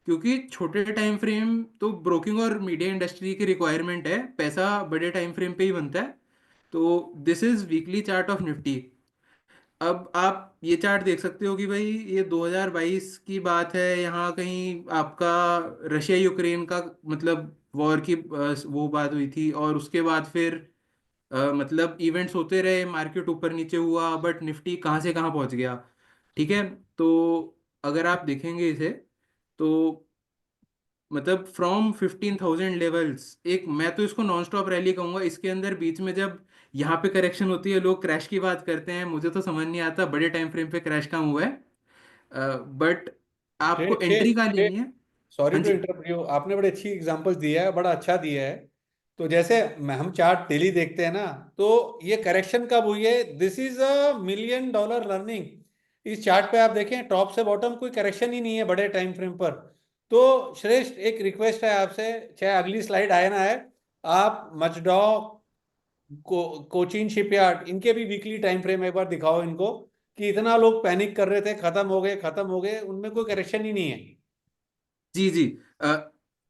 क्योंकि छोटे टाइम फ्रेम तो ब्रोकिंग और मीडिया इंडस्ट्री की रिक्वायरमेंट है, पैसा बड़े टाइम फ्रेम पे ही बनता है। तो this is weekly chart of Nifty. अब आप ये चार्ट देख सकते हो कि भाई ये 2022 की बात है, यहाँ कहीं आपका रशिया यूक्रेन का मतलब वॉर की वो बात हुई थी, और उसके बाद फिर मतलब इवेंट्स होते रहे, मार्केट ऊपर नीचे हुआ, बट निफ्टी कहाँ से कहाँ पहुँच गया। ठीक है। तो अगर आप देखेंगे इसे, तो मतलब फ्रॉम 15,000 लेवल्स, एक मैं तो इसको नॉन स्टॉप रैली कहूंगा। इसके अंदर बीच में जब यहाँ पे करेक्शन होती है, लोग क्रैश की बात करते हैं, मुझे तो समझ नहीं आता बड़े टाइम फ्रेम पे क्रैश कहाँ हुआ है। बट आपको एंट्री कहाँ श्रेष्ठ, लेनी है। सॉरी हाँ टू जी। इंटरप्ट यू, आपने बड़े अच्छी एग्जांपल्स दिया है, बड़ा अच्छा दिया है। तो जैसे हम चार्ट डेली देखते हैं ना, तो ये करेक्शन कब हुई है, दिस इज $1 million लर्निंग। इस चार्ट पे आप देखें, टॉप से बॉटम कोई करेक्शन ही नहीं है बड़े टाइम फ्रेम पर। तो श्रेष्ठ, एक रिक्वेस्ट है आपसे, चाहे अगली स्लाइड आए ना आए, आप मचडॉक, कोचिन शिपयार्ड, इनके भी वीकली टाइम फ्रेम एक बार दिखाओ इनको, कि इतना लोग पैनिक कर रहे थे, खत्म हो गए खत्म हो गए, उनमें कोई करेक्शन ही नहीं है। जी जी।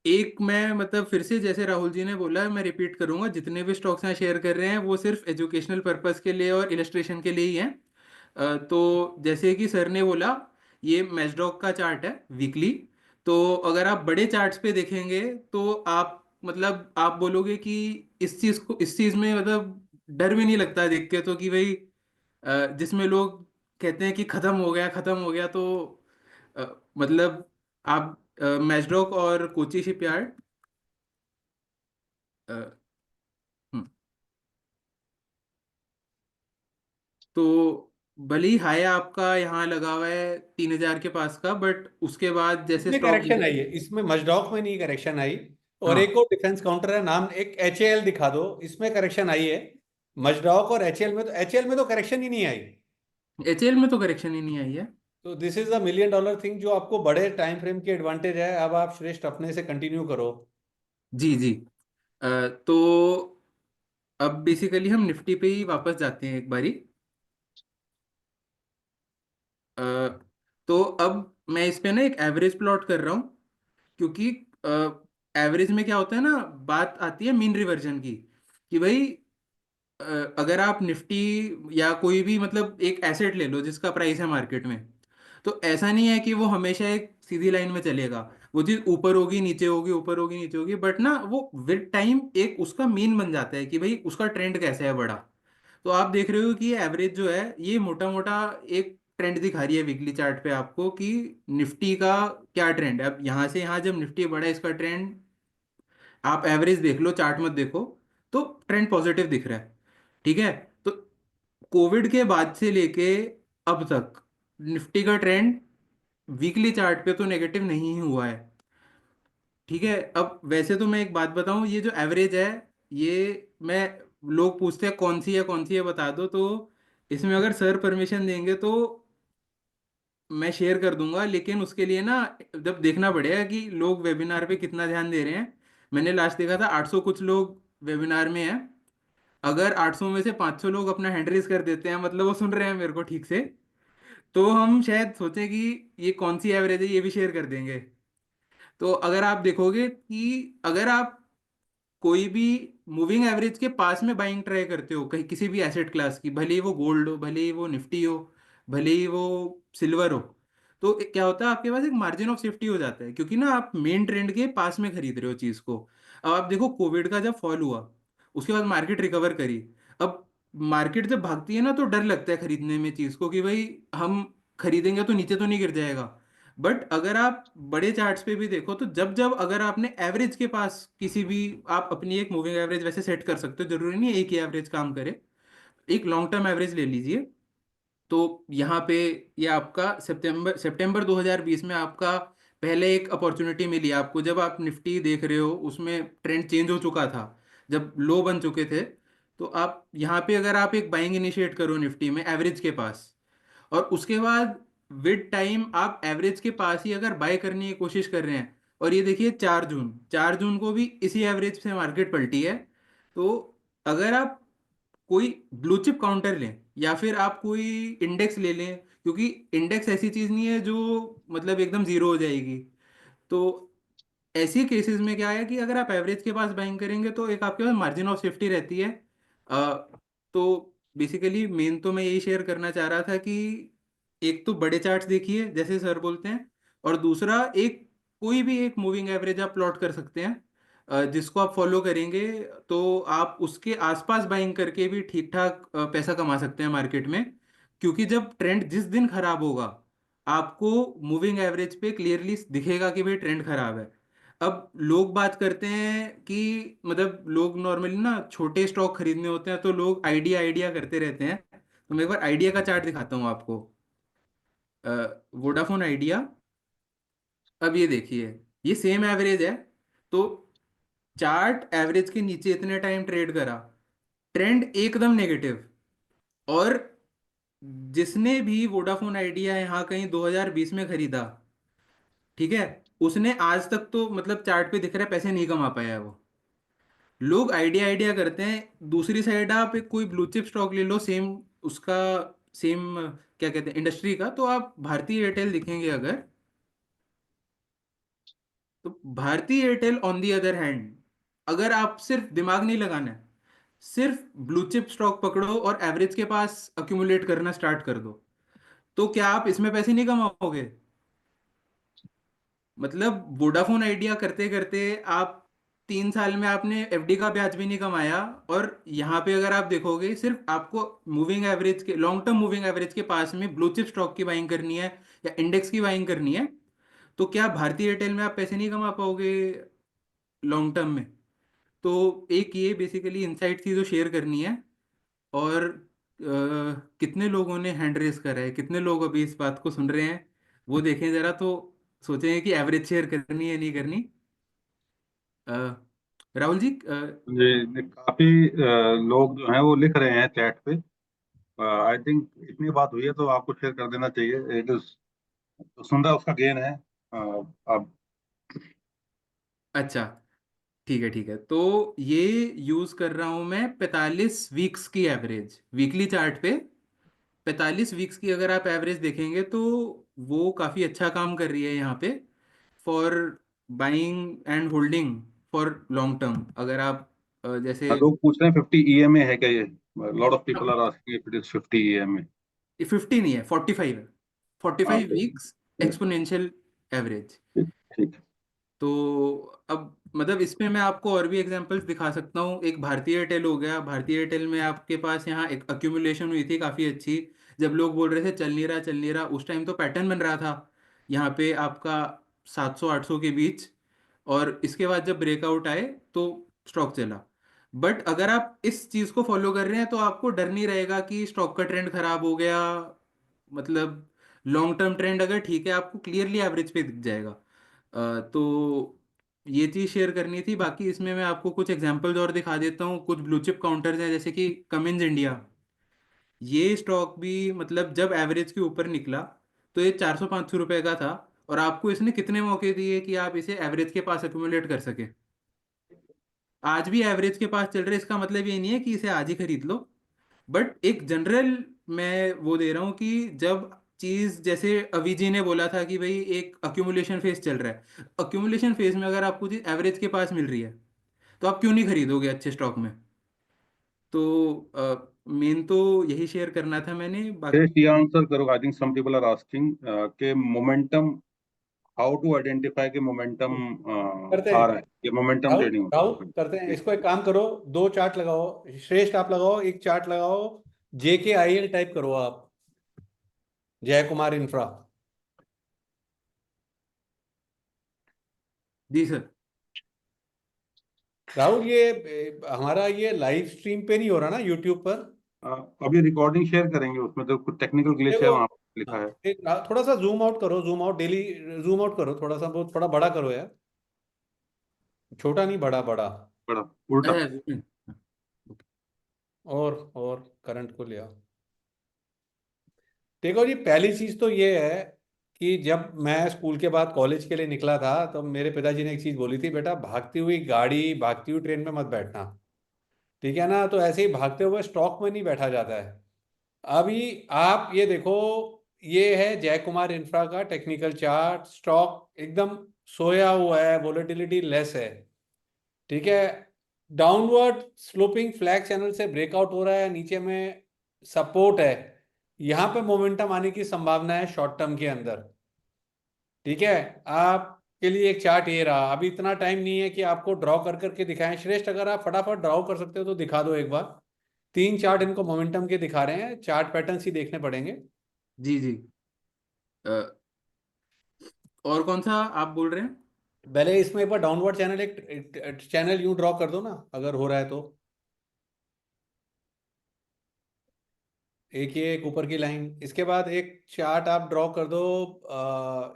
एक मैं मतलब फिर से जैसे राहुल जी ने बोला, मैं रिपीट करूंगा, जितने भी स्टॉक्स यहाँ शेयर कर रहे हैं वो सिर्फ एजुकेशनल पर्पस के लिए और इलस्ट्रेशन के लिए ही हैं। तो जैसे कि सर ने बोला, ये मैचडॉक का चार्ट है वीकली। तो अगर आप बड़े चार्ट्स पे देखेंगे, तो आप मतलब आप बोलोगे कि इस चीज में मतलब डर भी नहीं लगता देख के तो, कि भाई जिसमें लोग कहते हैं कि खत्म हो गया। तो मतलब आप मैचडॉक और कोची शिपयार्ड, तो भले ही हाई आपका यहाँ लगा हुआ है 3,000 के पास का, बट उसके बाद जैसे इसमें स्टॉक करेक्शन गिरा। आई है, इसमें मजडॉक में नहीं करेक्शन आई। और एक हाँ। और डिफेंस काउंटर है, नाम एक HAL दिखा दो, इसमें करेक्शन आई है। मजडॉक और HAL में तो करेक्शन ही नहीं आई। एचएल में तो करेक्शन ही नहीं आई है। तो दिस इज $1 million थिंग, जो आपको बड़े टाइम फ्रेम की एडवांटेज है। अब आप श्रेष्ठ अपने से कंटिन्यू करो। जी जी। तो अब बेसिकली हम निफ्टी पे ही वापस जाते हैं एक बारी। अ, तो अब मैं इस पे ना एक एवरेज प्लॉट कर रहा हूँ, क्योंकि एवरेज में क्या होता है ना, बात आती है मीन रिवर्जन की, कि भाई अ, अगर आप निफ्टी या कोई भी मतलब एक एसेट ले लो जिसका प्राइस है मार्केट में, तो ऐसा नहीं है कि वो हमेशा एक सीधी लाइन में चलेगा। वो चीज ऊपर होगी नीचे होगी, ऊपर होगी नीचे होगी, बट ना वो विद टाइम एक उसका मीन बन जाता है कि भाई उसका ट्रेंड कैसे है बड़ा। तो आप देख रहे हो कि ये एवरेज जो है, ये मोटा मोटा एक ट्रेंड दिखा रही है वीकली चार्ट पे आपको, कि निफ्टी का क्या ट्रेंड है। अब यहाँ से यहाँ जब निफ्टी बढ़ा, इसका ट्रेंड आप एवरेज देख लो, चार्ट मत देखो, तो ट्रेंड पॉजिटिव दिख रहा है। ठीक है। तो कोविड के बाद से लेके अब तक निफ्टी का ट्रेंड वीकली चार्ट पे तो नेगेटिव नहीं हुआ है। ठीक है। अब वैसे तो मैं एक बात बताऊं, ये जो एवरेज है, ये मैं, लोग पूछते हैं कौन सी है बता दो, तो इसमें अगर सर परमिशन देंगे तो मैं शेयर कर दूंगा, लेकिन उसके लिए ना जब देखना पड़ेगा कि लोग वेबिनार पे कितना ध्यान दे रहे हैं। मैंने लास्ट देखा था 800 कुछ लोग वेबिनार में हैं। अगर 800 में से 500 लोग अपना हैंड रेज कर देते हैं, मतलब वो सुन रहे हैं मेरे को ठीक से, तो हम शायद सोचें कि ये कौन सी एवरेज है, ये भी शेयर कर देंगे। तो अगर आप देखोगे कि अगर आप कोई भी मूविंग एवरेज के पास में बाइंग ट्राई करते हो कहीं किसी भी एसेट क्लास की, भले ही वो गोल्ड हो, भले ही वो निफ्टी हो, भले ही वो सिल्वर हो, तो क्या होता है, आपके पास एक मार्जिन ऑफ सेफ्टी हो जाता है, क्योंकि ना आप मेन ट्रेंड के पास में खरीद रहे हो चीज़ को। अब आप देखो कोविड का जब फॉल हुआ, उसके बाद मार्केट रिकवर करी। अब मार्केट जब भागती है ना, तो डर लगता है खरीदने में चीज़ को, कि भाई हम खरीदेंगे तो नीचे तो नहीं गिर जाएगा। बट अगर आप बड़े चार्ट्स पे भी देखो, तो जब जब अगर आपने एवरेज के पास किसी भी, आप अपनी एक मूविंग एवरेज वैसे सेट कर सकते हो, जरूरी नहीं है एक ही एवरेज काम करे, एक लॉन्ग टर्म एवरेज ले लीजिए। तो यहाँ पे ये आपका सितंबर सितंबर 2020 में आपका पहले एक अपॉर्चुनिटी मिली आपको, जब आप निफ्टी देख रहे हो उसमें ट्रेंड चेंज हो चुका था, जब लो बन चुके थे, तो आप यहाँ पे अगर आप एक बाइंग इनिशिएट करो निफ्टी में एवरेज के पास, और उसके बाद विद टाइम आप एवरेज के पास ही अगर बाय करने की कोशिश कर रहे हैं, और ये देखिए 4 जून को भी इसी एवरेज से मार्केट पलटी है। तो अगर आप कोई ब्लू चिप काउंटर लें, या फिर आप कोई इंडेक्स ले लें, क्योंकि इंडेक्स ऐसी चीज़ नहीं है जो मतलब एकदम जीरो हो जाएगी। तो ऐसे केसेस में क्या है कि अगर आप एवरेज के पास बाइंग करेंगे, तो एक आपके पास मार्जिन ऑफ सेफ्टी रहती है। अ, तो बेसिकली मेन तो मैं यही शेयर करना चाह रहा था कि एक तो बड़े चार्ट्स देखिए जैसे सर बोलते हैं, और दूसरा एक कोई भी एक मूविंग एवरेज आप प्लॉट कर सकते हैं, जिसको आप फॉलो करेंगे तो आप उसके आसपास बाइंग करके भी ठीक ठाक पैसा कमा सकते हैं मार्केट में। क्योंकि जब ट्रेंड जिस दिन खराब होगा, आपको मूविंग एवरेज पे क्लियरली दिखेगा कि भाई ट्रेंड खराब है। अब लोग बात करते हैं कि मतलब लोग नॉर्मली ना छोटे स्टॉक खरीदने होते हैं, तो लोग आइडिया आइडिया करते रहते हैं। तो मैं एक बार आइडिया का चार्ट दिखाता हूँ आपको, वोडाफोन आइडिया। अब ये देखिए, ये सेम एवरेज है। तो चार्ट एवरेज के नीचे इतने टाइम ट्रेड करा, ट्रेंड एकदम नेगेटिव। और जिसने भी वोडाफोन आइडिया यहाँ कहीं 2020 में खरीदा, ठीक है, उसने आज तक तो मतलब चार्ट पे दिख रहा है पैसे नहीं कमा पाया है वो। लोग आइडिया आइडिया करते हैं। दूसरी साइड आप एक कोई ब्लू चिप स्टॉक ले लो, सेम उसका सेम क्या कहते हैं इंडस्ट्री का, तो आप भारतीय एयरटेल दिखेंगे अगर, तो भारतीय Airtel on the other hand, अगर आप सिर्फ दिमाग नहीं लगाना है, सिर्फ ब्लू चिप स्टॉक पकड़ो और एवरेज के पास अक्यूमुलेट करना स्टार्ट कर दो, तो क्या आप इसमें पैसे नहीं कमाओगे? मतलब वोडाफोन आइडिया करते करते आप 3 साल में आपने एफडी का ब्याज भी नहीं कमाया। और यहाँ पे अगर आप देखोगे, सिर्फ आपको मूविंग एवरेज के, लॉन्ग टर्म मूविंग एवरेज के पास में ब्लू चिप स्टॉक की बाइंग करनी है या इंडेक्स की बाइंग करनी है, तो क्या भारतीय एयरटेल में आप पैसे नहीं कमा पाओगे लॉन्ग टर्म में? तो एक ये बेसिकली इनसाइट थी जो शेयर करनी है। और कितने लोगों ने हैंड रेस करा है, कितने लोग अभी इस बात को सुन रहे हैं, वो देखें जरा, तो सोचें कि एवरेज शेयर करनी है नहीं करनी। अ, राहुल जी, ये काफी लोग जो हैं वो लिख रहे हैं चैट पे। आई थिंक इतनी बात हुई है तो आपको शेयर कर देना चाहिए। इट इज सुंदर, उसका गेन है। अब अच्छा, ठीक है ठीक है। तो ये यूज कर रहा हूं मैं 45 वीक्स की एवरेज, वीकली चार्ट पे 45 वीक्स की अगर आप एवरेज देखेंगे, तो वो काफ़ी अच्छा काम कर रही है यहाँ पे, for buying and holding for long term. अगर आप जैसे लोग पूछ रहे हैं 50 ईएमए है क्या ये? Lot of people are asking if it is 50 EMA. 50 नहीं है, 45 है, फोर्टी हाँ फाइव तो वीक्स एक्सपोनेंशियल एवरेज। ठीक ठीक। तो अब मतलब इसमें मैं आपको और भी एग्जांपल्स दिखा सकता हूँ। एक भारतीय एयरटेल हो गया, भारतीय एयरटेल में आपके पास यहाँ एक अक्यूमुलेशन हुई थी काफ़ी अच्छी। जब लोग बोल रहे थे चल नहीं रहा चल नहीं रहा, उस टाइम तो पैटर्न बन रहा था यहाँ पे आपका 700-800 के बीच। और इसके बाद जब ब्रेकआउट आए तो स्टॉक चला। बट अगर आप इस चीज़ को फॉलो कर रहे हैं तो आपको डर नहीं रहेगा कि स्टॉक का ट्रेंड खराब हो गया। मतलब लॉन्ग टर्म ट्रेंड अगर ठीक है आपको क्लियरली एवरेज पे दिख जाएगा। तो ये चीज़ शेयर करनी थी। बाकी इसमें मैं आपको कुछ एग्जांपल्स और दिखा देता हूँ। कुछ ब्लू चिप काउंटर्स हैं जैसे कि कमिंस इंडिया। ये स्टॉक भी मतलब जब एवरेज के ऊपर निकला तो ये 400-500 रुपए का था। और आपको इसने कितने मौके दिए कि आप इसे एवरेज के पास एक्यूमुलेट कर सके। आज भी एवरेज के पास चल रहे, इसका मतलब ये नहीं है कि इसे आज ही खरीद लो। बट एक जनरल मैं वो दे रहा हूँ कि जब चीज जैसे अवीजी ने बोला था कि भाई एक अक्यूमुलेशन फेज चल रहा है, अक्यूमुलेशन फेज में अगर आपको चीज एवरेज के पास मिल रही है तो आप क्यों नहीं खरीदोगे अच्छे स्टॉक में। तो मेन तो यही शेयर करना था मैंने। बाकी ये आंसर करो। I think some people are asking के मोमेंटम, हाउ टू आइडेंटिफाई के मोमेंटम करते आ हैं। रहा है, ये मोमेंटम राहुल ट्रेडिंग राहुल होता करते हैं, है। इसको एक काम करो, दो चार्ट लगाओ। श्रेष्ठ आप लगाओ, एक चार्ट लगाओ। JKIL टाइप करो आप, जय कुमार इंफ्रा। जी सर। राहुल ये हमारा ये लाइव स्ट्रीम पे नहीं हो रहा ना यूट्यूब पर? अभी रिकॉर्डिंग शेयर करेंगे, उसमें तो कुछ टेक्निकल ग्लिच है देखो, वहां पे हाँ, लिखा है। थोड़ा सा जूम आउट करो, zoom out daily, zoom out करो थोड़ा सा, बहुत थोड़ा बड़ा करो यार। छोटा नहीं, बड़ा बड़ा। बड़ा उल्टा। अच्छा। और करंट को ले आओ। देखो जी, पहली चीज तो ये है कि जब मैं स्कूल के बाद कॉलेज के लिए निकला था तो मेरे पिताजी ने एक चीज बोली थी, बेटा भागती हुई गाड़ी, भागती हुई ट्रेन में मत बैठना। ठीक है ना? तो ऐसे ही भागते हुए स्टॉक में नहीं बैठा जाता है। अभी आप ये देखो, ये है जय कुमार इंफ्रा का टेक्निकल चार्ट। स्टॉक एकदम सोया हुआ है, वोलेटिलिटी लेस है। ठीक है। डाउनवर्ड स्लोपिंग फ्लैग चैनल से ब्रेकआउट हो रहा है, नीचे में सपोर्ट है। यहां पे मोमेंटम आने की संभावना है शॉर्ट टर्म के अंदर। ठीक है। आपके लिए एक चार्ट ये रहा। अभी इतना टाइम नहीं है कि आपको ड्रॉ कर करके दिखाएं। श्रेष्ठ, अगर आप फटाफट ड्रॉ कर सकते हो तो दिखा दो एक बार। तीन चार्ट इनको मोमेंटम के दिखा रहे हैं, चार्ट पैटर्न्स ही देखने पड़ेंगे। जी जी। अ, और कौन सा आप बोल रहे हैं। पहले इसमें एक बार डाउनवर्ड चैनल, एक चैनल यूं ड्रॉ कर दो ना, अगर हो रहा है तो। एक ये एक ऊपर की लाइन, इसके बाद एक चार्ट आप ड्रॉ कर दो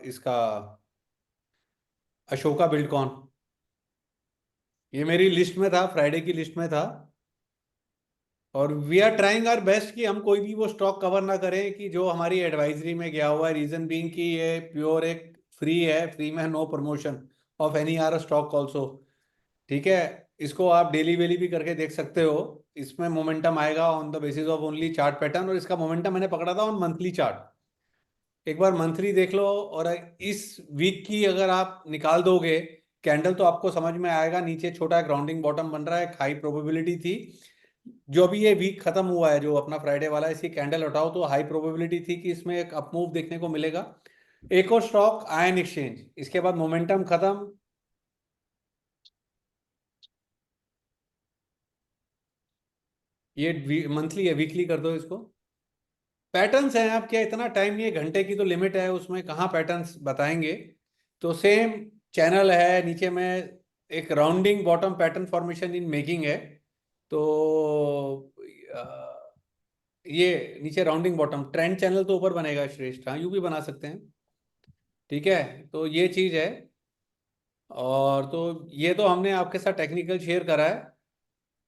इसका, अशोका बिल्डकॉन। ये मेरी लिस्ट में था, फ्राइडे की लिस्ट में था। और we are trying our best कि हम कोई भी वो स्टॉक कवर ना करें कि जो हमारी एडवाइजरी में गया हुआ है। रीजन बीइंग कि ये प्योर एक फ्री है, फ्री में no promotion of any our stock also. ठीक है। इसको आप डेली वेली भी करके देख सकते हो। इसमें मोमेंटम आएगा on the basis of only chart pattern, और इसका मोमेंटम मैंने पकड़ा था ऑन मंथली चार्ट। एक बार मंथली देख लो, और इस वीक की अगर आप निकाल दोगे कैंडल तो आपको समझ में आएगा। नीचे छोटा एक राउंडिंग बॉटम बन रहा है, हाई प्रोबेबिलिटी थी। जो भी ये वीक खत्म हुआ है, जो अपना फ्राइडे वाला, इसकी कैंडल उठाओ तो हाई प्रोबेबिलिटी थी कि इसमें एक अपमूव देखने को मिलेगा। एक और स्टॉक आयन एक्सचेंज, इसके बाद मोमेंटम खत्म। ये मंथली है, वीकली कर दो इसको। पैटर्न्स हैं, आप क्या इतना टाइम नहीं है, घंटे की तो लिमिट है, उसमें कहाँ पैटर्न्स बताएंगे। तो सेम चैनल है, नीचे में एक rounding bottom pattern formation in making है। तो ये नीचे राउंडिंग बॉटम, ट्रेंड चैनल तो ऊपर बनेगा श्रेष्ठ, हाँ यूं भी बना सकते हैं। ठीक है। तो ये चीज है। और तो ये तो हमने आपके साथ टेक्निकल शेयर करा है।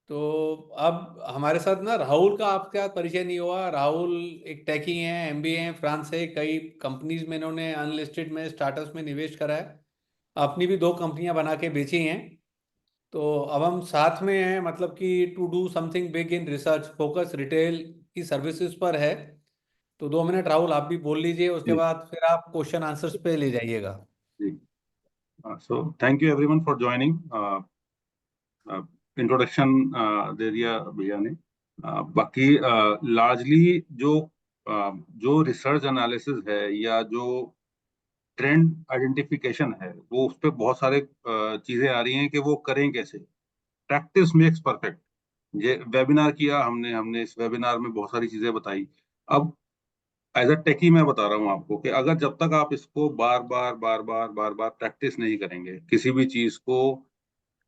तो अब हमारे साथ ना राहुल का आपका परिचय नहीं हुआ। राहुल एक टेकी हैं, MBA हैं, फ्रांस से कई कंपनीज में इन्होंने अनलिस्टेड में, स्टार्टअप्स में निवेश करा है। अपनी भी दो कंपनियां बना के बेची हैं। तो अब हम साथ में हैं, मतलब कि to do something big in research, focus retail की सर्विसेज पर है। तो 2 मिनट राहुल आप भी बोल लीजिए, उसके जी बाद फिर आप क्वेश्चन आंसर्स पे ले जाइएगा। जी। So thank you everyone for joining. Introduction दे दिया भैया ने। बाकी लार्जली जो रिसर्च एनालिसिस है या जो ट्रेंड आइडेंटिफिकेशन है, वो उस पर बहुत सारे चीजें आ रही हैं कि वो करें कैसे। Practice makes perfect. ये वेबिनार किया हमने हमने इस वेबिनार में बहुत सारी चीजें बताई। अब एज अ टेकी मैं बता रहा हूँ आपको कि अगर जब तक आप इसको बार बार प्रैक्टिस नहीं करेंगे, किसी भी चीज को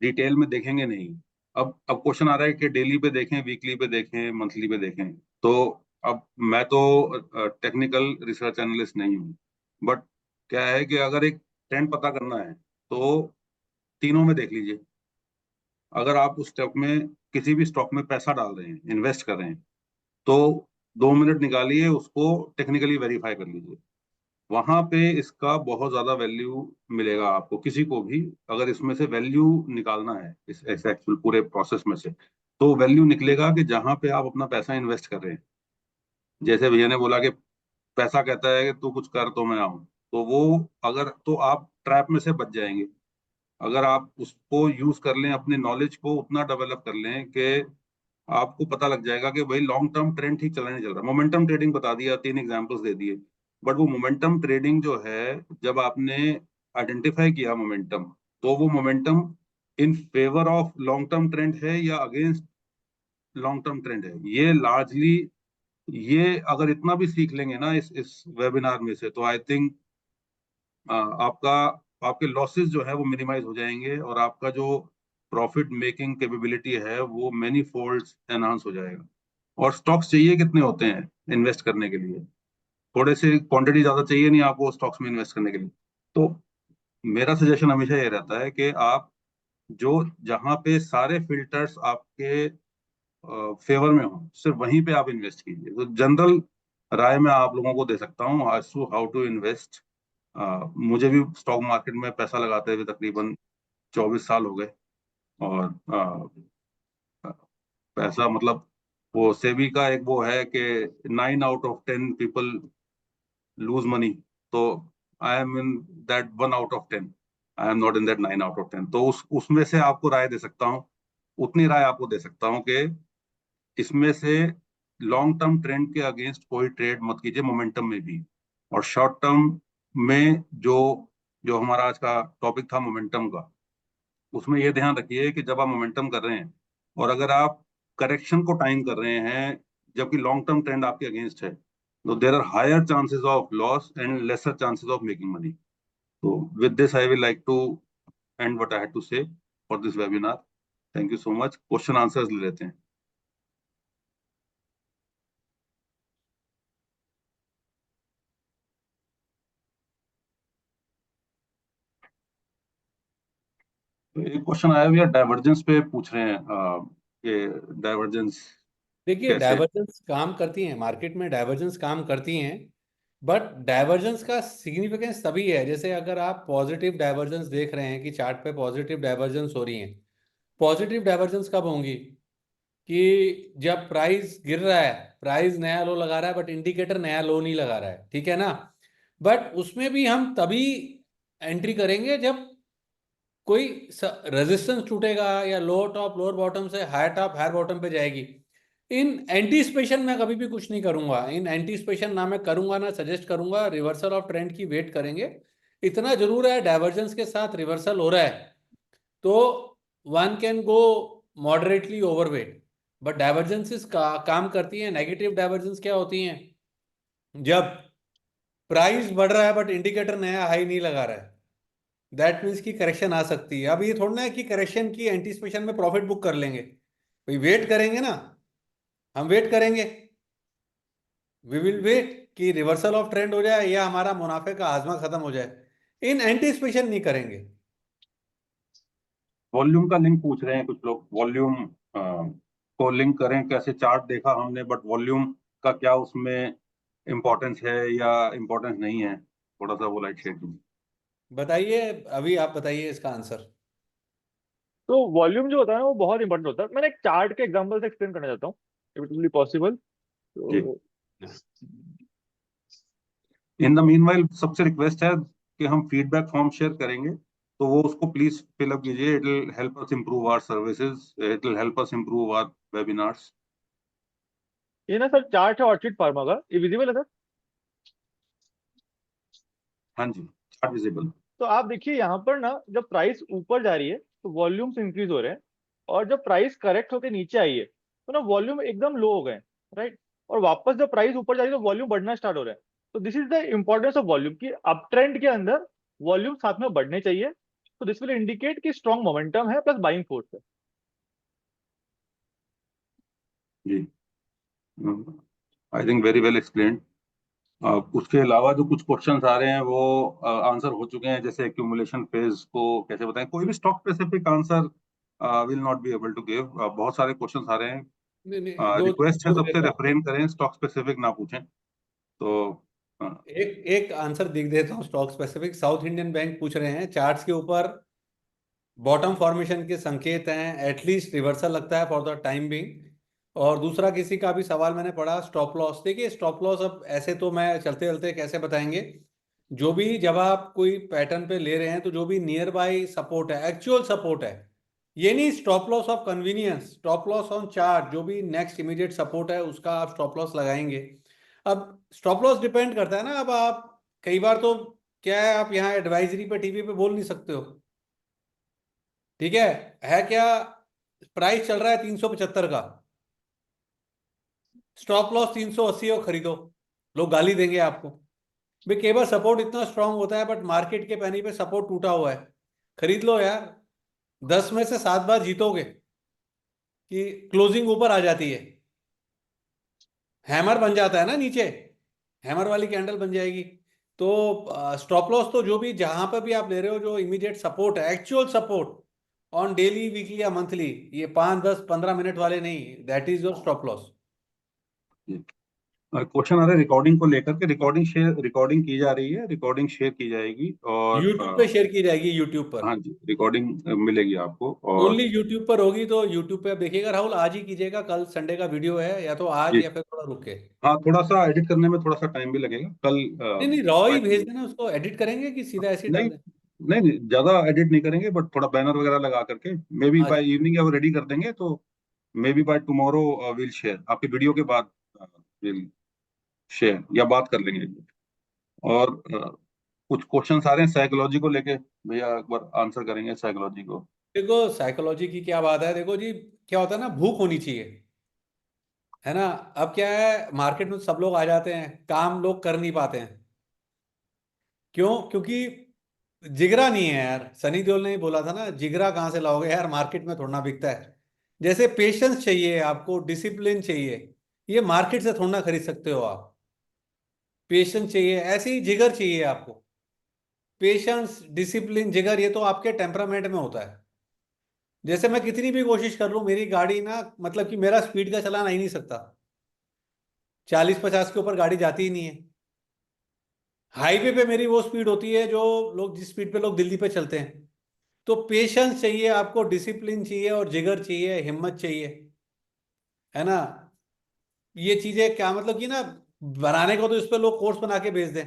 डिटेल में देखेंगे नहीं। अब क्वेश्चन आ रहा है कि डेली पे देखें, वीकली पे देखें, मंथली पे देखें। तो अब मैं तो टेक्निकल रिसर्च एनालिस्ट नहीं हूँ, बट क्या है कि अगर एक ट्रेंड पता करना है तो तीनों में देख लीजिए। अगर आप उस स्टॉक में, किसी भी स्टॉक में पैसा डाल रहे हैं, इन्वेस्ट कर रहे हैं, तो 2 मिनट निकालिए, उसको टेक्निकली वेरीफाई कर लीजिए। वहां पे इसका बहुत ज्यादा वैल्यू मिलेगा आपको, किसी को भी। अगर इसमें से वैल्यू निकालना है इस एक्चुअल पूरे प्रोसेस में से, तो वैल्यू निकलेगा कि जहां पे आप अपना पैसा इन्वेस्ट कर रहे हैं। जैसे भैया ने बोला कि पैसा कहता है कि तू कुछ कर तो मैं आऊं, तो वो, अगर तो आप ट्रैप में से बच जाएंगे। अगर आप उसको यूज कर लें, अपने नॉलेज को उतना डेवलप कर लें कि आपको पता लग जाएगा कि भाई लॉन्ग टर्म ट्रेंड ठीक चल रहा है, नहीं चल रहा। मोमेंटम ट्रेडिंग बता दिया, 3 एग्जांपल्स दे दिए। बट वो मोमेंटम ट्रेडिंग जो है, जब आपने आइडेंटिफाई किया मोमेंटम, तो वो momentum in favour of long term trend है या अगेंस्ट लॉन्ग टर्म ट्रेंड है, ये लार्जली, ये अगर इतना भी सीख लेंगे ना इस वेबिनार में से, तो आई थिंक आपका, आपके लॉसेस जो है वो मिनिमाइज हो जाएंगे, और आपका जो प्रॉफिट मेकिंग कैपेबिलिटी है वो मैनी फोल्ड्स एनहांस हो जाएगा। और स्टॉक्स चाहिए कितने होते हैं इन्वेस्ट करने के लिए? थोड़े से क्वांटिटी ज्यादा चाहिए नहीं आपको स्टॉक्स में इन्वेस्ट करने के लिए। तो मेरा सजेशन हमेशा ये रहता है कि आप जो, जहां पे सारे फिल्टर्स आपके फेवर में हो, सिर्फ वहीं पे आप इन्वेस्ट कीजिए। तो जनरल राय मैं आप लोगों को दे सकता हूँ आज टू हाउ टू इन्वेस्ट। मुझे भी स्टॉक मार्केट में पैसा लगाते हुए तकरीबन 24 साल हो गए। और पैसा मतलब, वो सेबी का एक वो है कि 9 out of 10 people lose money. तो I am in that 1 out of 10। I am not in that 9 out of 10। तो उसमें से आपको राय दे सकता हूँ, उतनी राय आपको दे सकता हूँ कि इसमें से लॉन्ग टर्म ट्रेंड के अगेंस्ट कोई ट्रेड मत कीजिए, मोमेंटम में भी। और शॉर्ट टर्म में जो जो हमारा आज का टॉपिक था मोमेंटम का, उसमें ये ध्यान रखिए कि जब आप मोमेंटम कर रहे हैं, और अगर आप करेक्शन को टाइम कर रहे हैं, जबकि लॉन्ग टर्म ट्रेंड आपके अगेंस्ट है, तो there are higher chances of loss and lesser chances of making money. तो with this I will like to end what I had to say for this webinar. Thank you so much. Question answers ले लेते हैं। तो एक question आया भैया, divergence पे पूछ रहे हैं कि डाइवर्जेंस देखिए, कैसे। डाइवर्जेंस काम करती हैं मार्केट में, डाइवर्जेंस काम करती हैं। बट डाइवर्जेंस का सिग्निफिकेंस तभी है, जैसे अगर आप पॉजिटिव डाइवर्जेंस देख रहे हैं कि चार्ट पे पॉजिटिव डाइवर्जेंस हो रही हैं। पॉजिटिव डाइवर्जेंस कब होंगी? कि जब प्राइस गिर रहा है, प्राइस नया लो लगा रहा है बट इंडिकेटर नया लो नहीं लगा रहा है, ठीक है ना। बट उसमें भी हम तभी एंट्री करेंगे जब कोई रेजिस्टेंस टूटेगा, या लोअर टॉप लोअर बॉटम से हायर टॉप हायर बॉटम पे जाएगी। इन एंटीसिपेशन में कभी भी कुछ नहीं करूंगा, इन एंटीसिपेशन ना मैं करूंगा ना सजेस्ट करूंगा। रिवर्सल ऑफ ट्रेंड की वेट करेंगे। इतना जरूर है, डाइवर्जेंस के साथ रिवर्सल हो रहा है तो one can go moderately overweight. But divergences का काम करती हैं। नेगेटिव डाइवर्जेंस क्या होती हैं? जब प्राइस बढ़ रहा है बट इंडिकेटर नया हाई नहीं लगा रहा है, दैट मीन्स की करेक्शन आ सकती है। अब ये थोड़ा ना है कि करेक्शन की एंटीसिपेशन में प्रॉफिट बुक कर लेंगे, भाई वेट करेंगे ना, हम वेट करेंगे। वी विल वेट कि रिवर्सल ऑफ ट्रेंड हो जाए या हमारा मुनाफे का आजमा खत्म हो जाए। इन एंटीसिपेशन नहीं करेंगे। वॉल्यूम का लिंक पूछ रहे हैं कुछ लोग, वॉल्यूम को लिंक करें कैसे? चार्ट देखा हमने, बट वॉल्यूम का क्या उसमें इम्पोर्टेंस है या इम्पोर्टेंस नहीं है? थोड़ा सा वो लाइट शेयर कीजिए। बताइए, अभी आप बताइए इसका आंसर। तो वॉल्यूम जो होता है ना वो बहुत इंपॉर्टेंट होता है। मैंने एक चार्ट के एग्जांपल से एक्सप्लेन करना चाहता हूँ, if it will be possible. जी। तो इन द मीनवाइल सबसे रिक्वेस्ट है कि हम फीडबैक फॉर्म शेयर करेंगे, तो वो उसको प्लीज फिल अप कीजिए। It will help us improve our services, it will help us improve our webinars. ये ना सर चार्ट है ऑर्चिड फार्मा का, ये विजिबल है सर? हाँ जी, चार्ट विजिबल। तो आप देखिए यहाँ पर ना, जब प्राइस ऊपर जा रही है तो वॉल्यूम्स इंक्रीज हो रहे हैं, और जब प्राइस करेक्ट होकर नीचे आई है तो ना वॉल्यूम एकदम लो हो गए, राइट। और वापस जब प्राइस ऊपर जाएगी तो वॉल्यूम बढ़ना स्टार्ट हो रहा है। तो this is the importance of volume कि अप ट्रेंड के अंदर वॉल्यूम साथ में बढ़ने चाहिए। तो दिस विल इंडिकेट कि स्ट्रॉन्ग मोमेंटम है प्लस बाइंग फोर्स है। जी, I think very well explained. उसके अलावा जो कुछ क्वेश्चंस आ रहे हैं वो आंसर हो चुके हैं, जैसे एक्यूमुलेशन फेज को कैसे बताएं। कोई भी stock specific answer will not be able to give. बहुत सारे क्वेश्चंस आ रहे हैं। नहीं नहीं, दो रिक्वेस्ट है दो दे सबसे, देता हूँ। रेफरेन करें, स्टॉक स्पेसिफिक ना पूछें। तो अ, एक एक आंसर दिख देता हूँ stock specific. South Indian bank पूछ रहे हैं, चार्ट्स के ऊपर बॉटम फॉर्मेशन के संकेत हैं, एटलीस्ट रिवर्सल लगता है फॉर द टाइम बिंग। और दूसरा किसी का भी सवाल मैंने पढ़ा, स्टॉप लॉस। देखिए स्टॉप लॉस अब ऐसे तो मैं चलते चलते कैसे बताएंगे, जो भी जब आप कोई पैटर्न पे ले रहे हैं तो जो भी नियर बाई सपोर्ट है, एक्चुअल सपोर्ट है, ये नहीं stop loss of convenience, stop loss on chart, जो भी नेक्स्ट इमीडिएट सपोर्ट है उसका आप स्टॉप लॉस लगाएंगे। अब स्टॉप लॉस डिपेंड करता है ना, अब आप कई बार तो क्या है, आप यहाँ एडवाइजरी पे टीवी पे बोल नहीं सकते हो, ठीक है क्या, प्राइस चल रहा है 375 का, स्टॉप लॉस 380 और खरीदो, लोग गाली देंगे आपको। भाई कई बार सपोर्ट इतना स्ट्रांग होता है बट मार्केट के पैनी पे सपोर्ट टूटा हुआ है, खरीद लो यार, 10 में से 7 बार जीतोगे कि क्लोजिंग ऊपर आ जाती है, हैमर बन जाता है ना नीचे, हैमर वाली कैंडल बन जाएगी। तो स्टॉप लॉस तो जो भी जहां पर भी आप ले रहे हो, जो इमीडिएट सपोर्ट है, actual support on daily weekly या मंथली, ये 5 10 15 मिनट वाले नहीं, that is your stop loss. Question आ रहा है रिकॉर्डिंग को लेकर के। रिकॉर्डिंग की जा रही है, रिकॉर्डिंग शेयर की जाएगी, और यूट्यूब पे शेयर की जाएगी, यूट्यूब पर, हाँ जी, रिकॉर्डिंग मिलेगी आपको। और ओनली यूट्यूब पर होगी। तो यूट्यूब पे आप देखिएगा राहुल, आज ही कीजिएगा, कल संडे का वीडियो है, या तो आज जी, या फिर थोड़ा रुक के। हाँ, थोड़ा सा एडिट करने में थोड़ा सा टाइम भी लगेगा कल। नहीं नहीं, रॉ ही भेज by- देना उसको, एडिट करेंगे कि सीधा ऐसे ही नहीं डाल दें। नहीं नहीं, ज्यादा एडिट नहीं करेंगे, बट थोड़ा बैनर वगैरह लगा करके मे बी बाय अच्छा इवनिंग वो रेडी कर देंगे। तो may be by tomorrow will share, आपकी वीडियो के बाद विल शेयर या बात कर लेंगे। और कुछ क्वेश्चन आ रहे हैं साइकोलॉजी को लेके, भैया एक बार आंसर करेंगे साइकोलॉजी को। देखो साइकोलॉजी की क्या बात है, देखो जी, क्या होता है ना, भूख होनी चाहिए, है ना। अब क्या है, मार्केट में सब लोग आ जाते हैं, काम लोग कर नहीं पाते हैं, क्यों? क्योंकि जिगरा नहीं है यार। सनी देओल ने ही बोला था ना, जिगरा कहाँ से लाओगे यार, मार्केट में थोड़ा ना बिकता है। जैसे पेशेंस चाहिए आपको, डिसिप्लिन चाहिए, ये मार्केट से थोड़ा ना खरीद सकते हो आप। पेशेंस चाहिए, ऐसे ही जिगर चाहिए आपको। पेशेंस, डिसिप्लिन, जिगर, ये तो आपके टेम्परामेंट में होता है। जैसे मैं कितनी भी कोशिश कर लूं, मेरी गाड़ी ना, मतलब कि मेरा स्पीड का चलान आ ही नहीं सकता, 40 50 के ऊपर गाड़ी जाती ही नहीं है। हाईवे पे मेरी वो स्पीड होती है जो लोग, जिस स्पीड पे लोग दिल्ली पे चलते हैं। तो पेशेंस चाहिए आपको, डिसिप्लिन चाहिए, और जिगर चाहिए, हिम्मत चाहिए, है ना। ये चीजें क्या मतलब कि ना, बनाने को तो इस पे लोग कोर्स बना के भेज दें,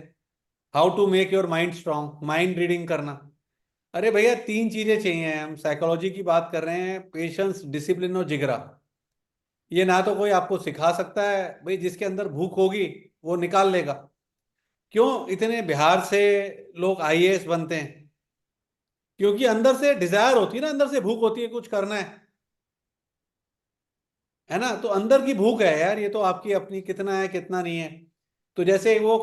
how to make your mind strong, mind reading करना। अरे भैया 3 चीजें चाहिए, हम साइकोलॉजी की बात कर रहे हैं, पेशेंस, डिसिप्लिन और जिगरा। ये ना तो कोई आपको सिखा सकता है, भाई जिसके अंदर भूख होगी वो निकाल लेगा। क्यों इतने बिहार से लोग आईएएस बनते हैं? क्योंकि अंदर से डिजायर होती है ना, अंदर से भूख होती है, कुछ करना है ना। तो अंदर की भूख है यार, ये तो आपकी अपनी कितना है कितना नहीं है। तो जैसे वो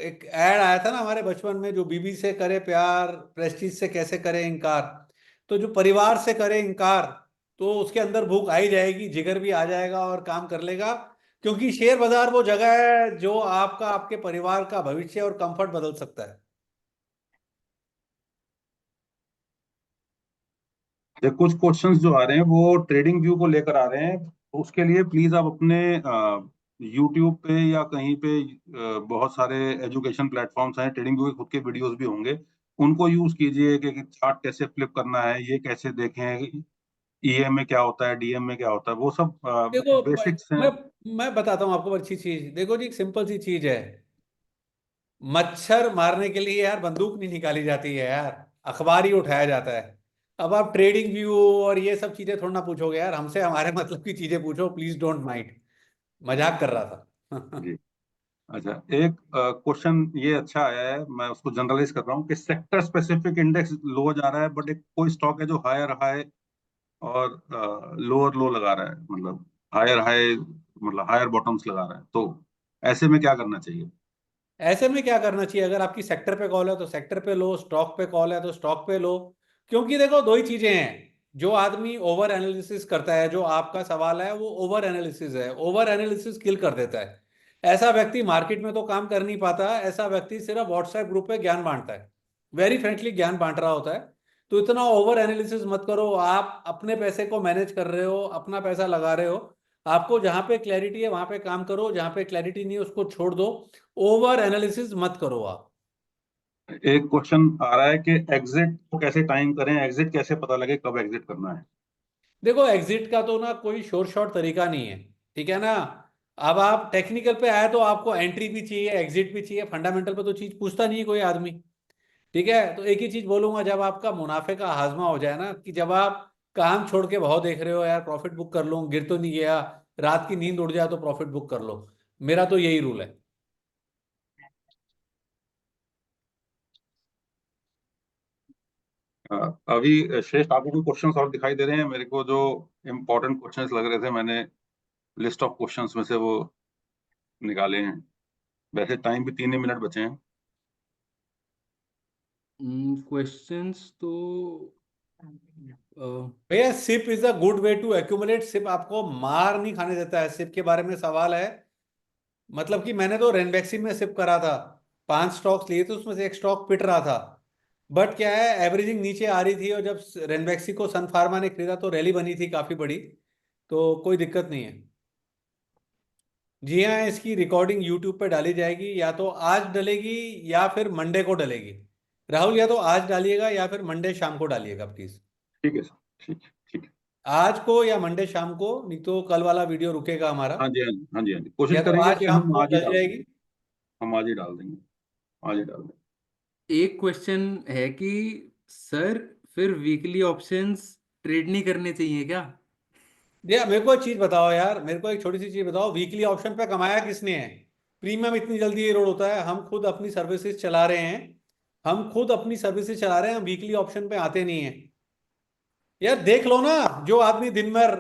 एक एड आया था ना हमारे बचपन में, जो बीबी से करे प्यार, प्रेस्टीज से कैसे करे इनकार। तो जो परिवार से करे इनकार, तो उसके अंदर भूख आ ही जाएगी, जिगर भी आ जाएगा और काम कर लेगा। क्योंकि शेयर बाजार वो जगह है जो आपका, आपके परिवार का भविष्य और कंफर्ट बदल सकता है। ये कुछ क्वेश्चंस जो आ रहे हैं वो ट्रेडिंग व्यू को लेकर आ रहे हैं, तो उसके लिए प्लीज आप अपने यूट्यूब पे या कहीं पे बहुत सारे एजुकेशन प्लेटफॉर्म्स हैं, ट्रेडिंग व्यू के खुद के वीडियोस भी होंगे, उनको यूज कीजिए कि चार्ट कैसे फ्लिप करना है, ये कैसे देखें, ईएम में क्या होता है, डीएम में क्या होता है, वो सब देखो बेसिक्स हैं। मैं बताता हूँ आपको अच्छी चीज, देखो जी, एक सिंपल सी चीज है, मच्छर मारने के लिए यार बंदूक नहीं निकाली जाती है यार, अखबार ही उठाया जाता है। अब आप ट्रेडिंग व्यू और ये सब चीजें थोड़ा ना पूछोगे यार हमसे, हमारे मतलब की चीजें पूछो, प्लीज डोंट माइंड, मजाक कर रहा था। जी, अच्छा, एक क्वेश्चन ये अच्छा आया है, मैं उसको जनरलाइज कर रहा हूँ कि सेक्टर स्पेसिफिक इंडेक्स लो जा रहा है, बट एक कोई स्टॉक है जो हायर हाई और लोअर लो लगा रहा है, मतलब हायर हाई मतलब हायर बॉटम्स लगा रहा है, तो ऐसे में क्या करना चाहिए? ऐसे में क्या करना चाहिए? अगर आपकी सेक्टर पे कॉल है तो सेक्टर पे लो, स्टॉक पे कॉल है तो स्टॉक पे लो। क्योंकि देखो दो ही चीजें हैं। जो आदमी ओवर एनालिसिस करता है, जो आपका सवाल है वो ओवर एनालिसिस है, ओवर एनालिसिस किल कर देता है। ऐसा व्यक्ति मार्केट में तो काम कर नहीं पाता, ऐसा व्यक्ति सिर्फ व्हाट्सएप ग्रुप पे ज्ञान बांटता है, वेरी फ्रेंकली ज्ञान बांट रहा होता है। तो इतना ओवर एनालिसिस मत करो। आप अपने पैसे को मैनेज कर रहे हो, अपना पैसा लगा रहे हो। आपको जहां पे क्लैरिटी है वहां पे काम करो, जहां पे क्लैरिटी नहीं है उसको छोड़ दो। ओवर एनालिसिस मत करो आप। एक क्वेश्चन आ रहा है कि एग्जिट को कैसे टाइम करें, एग्जिट कैसे पता लगे कब एग्जिट करना है? देखो एग्जिट का तो ना कोई शोर शॉर्ट तरीका नहीं है, ठीक है ना। अब आप टेक्निकल पे आए तो आपको एंट्री भी चाहिए, एग्जिट भी चाहिए। फंडामेंटल पे तो चीज पूछता नहीं है कोई आदमी। ठीक है, तो एक ही चीज बोलूंगा, जब आपका मुनाफे का हाजमा हो जाए ना, कि जब आप काम छोड़ के भाव देख रहे हो, यार प्रॉफिट बुक कर लूं, गिर तो नहीं गया, रात की नींद उड़ जाए तो प्रॉफिट बुक कर लो। मेरा तो यही रूल है। अभी श्रेष्ठ, आपको कोई क्वेश्चंस और दिखाई दे रहे हैं? मेरे को जो इम्पोर्टेंट क्वेश्चंस लग रहे थे, मैंने लिस्ट ऑफ क्वेश्चंस में से वो निकाले हैं। वैसे टाइम भी 3 ही मिनट बचे हैं। क्वेश्चंस तो अ, भैया SIP is a good way to accumulate. SIP आपको मार नहीं खाने देता है। सिप के बारे में सवाल है, मतलब कि मैंने तो रेनबैक्सी में सिप करा था। 5 स्टॉक्स लिए थे, उसमें से एक स्टॉक पिट रहा था। बट क्या है, एवरेजिंग नीचे आ रही थी, और जब रेनबैक्सी को सन फार्मा ने खरीदा तो रैली बनी थी काफी बड़ी। तो कोई दिक्कत नहीं है। जी हाँ, इसकी रिकॉर्डिंग यूट्यूब पे डाली जाएगी, या तो आज डलेगी या फिर मंडे को डलेगी। राहुल, या तो आज डालिएगा या फिर मंडे शाम को डालिएगा प्लीज। ठीक है सर, ठीक है, ठीक है। आज को या मंडे शाम को, नहीं तो कल वाला वीडियो रुकेगा हमारा। हाँ जी, हाँ जी, हाँ जी, हाँ जी, कोशिश या तो करेंगे आज कि शाम हम को आज ही डल डाल देंगे। जाएगी। हम आज ही डाल देंगे, आज ही डाल देंगे। एक क्वेश्चन है कि सर फिर वीकली ऑप्शंस ट्रेड नहीं करने चाहिए क्या? भैया मेरे को एक चीज बताओ यार, मेरे को एक छोटी सी चीज बताओ, वीकली ऑप्शन पे कमाया किसने है? प्रीमियम इतनी जल्दी ये रोड होता है? हम खुद अपनी सर्विसेज चला रहे हैं। हम खुद अपनी सर्विसेज चला रहे हैं, हम वीकली ऑप्शन पे आते नहीं है। यार देख लो ना, जो आदमी दिन भर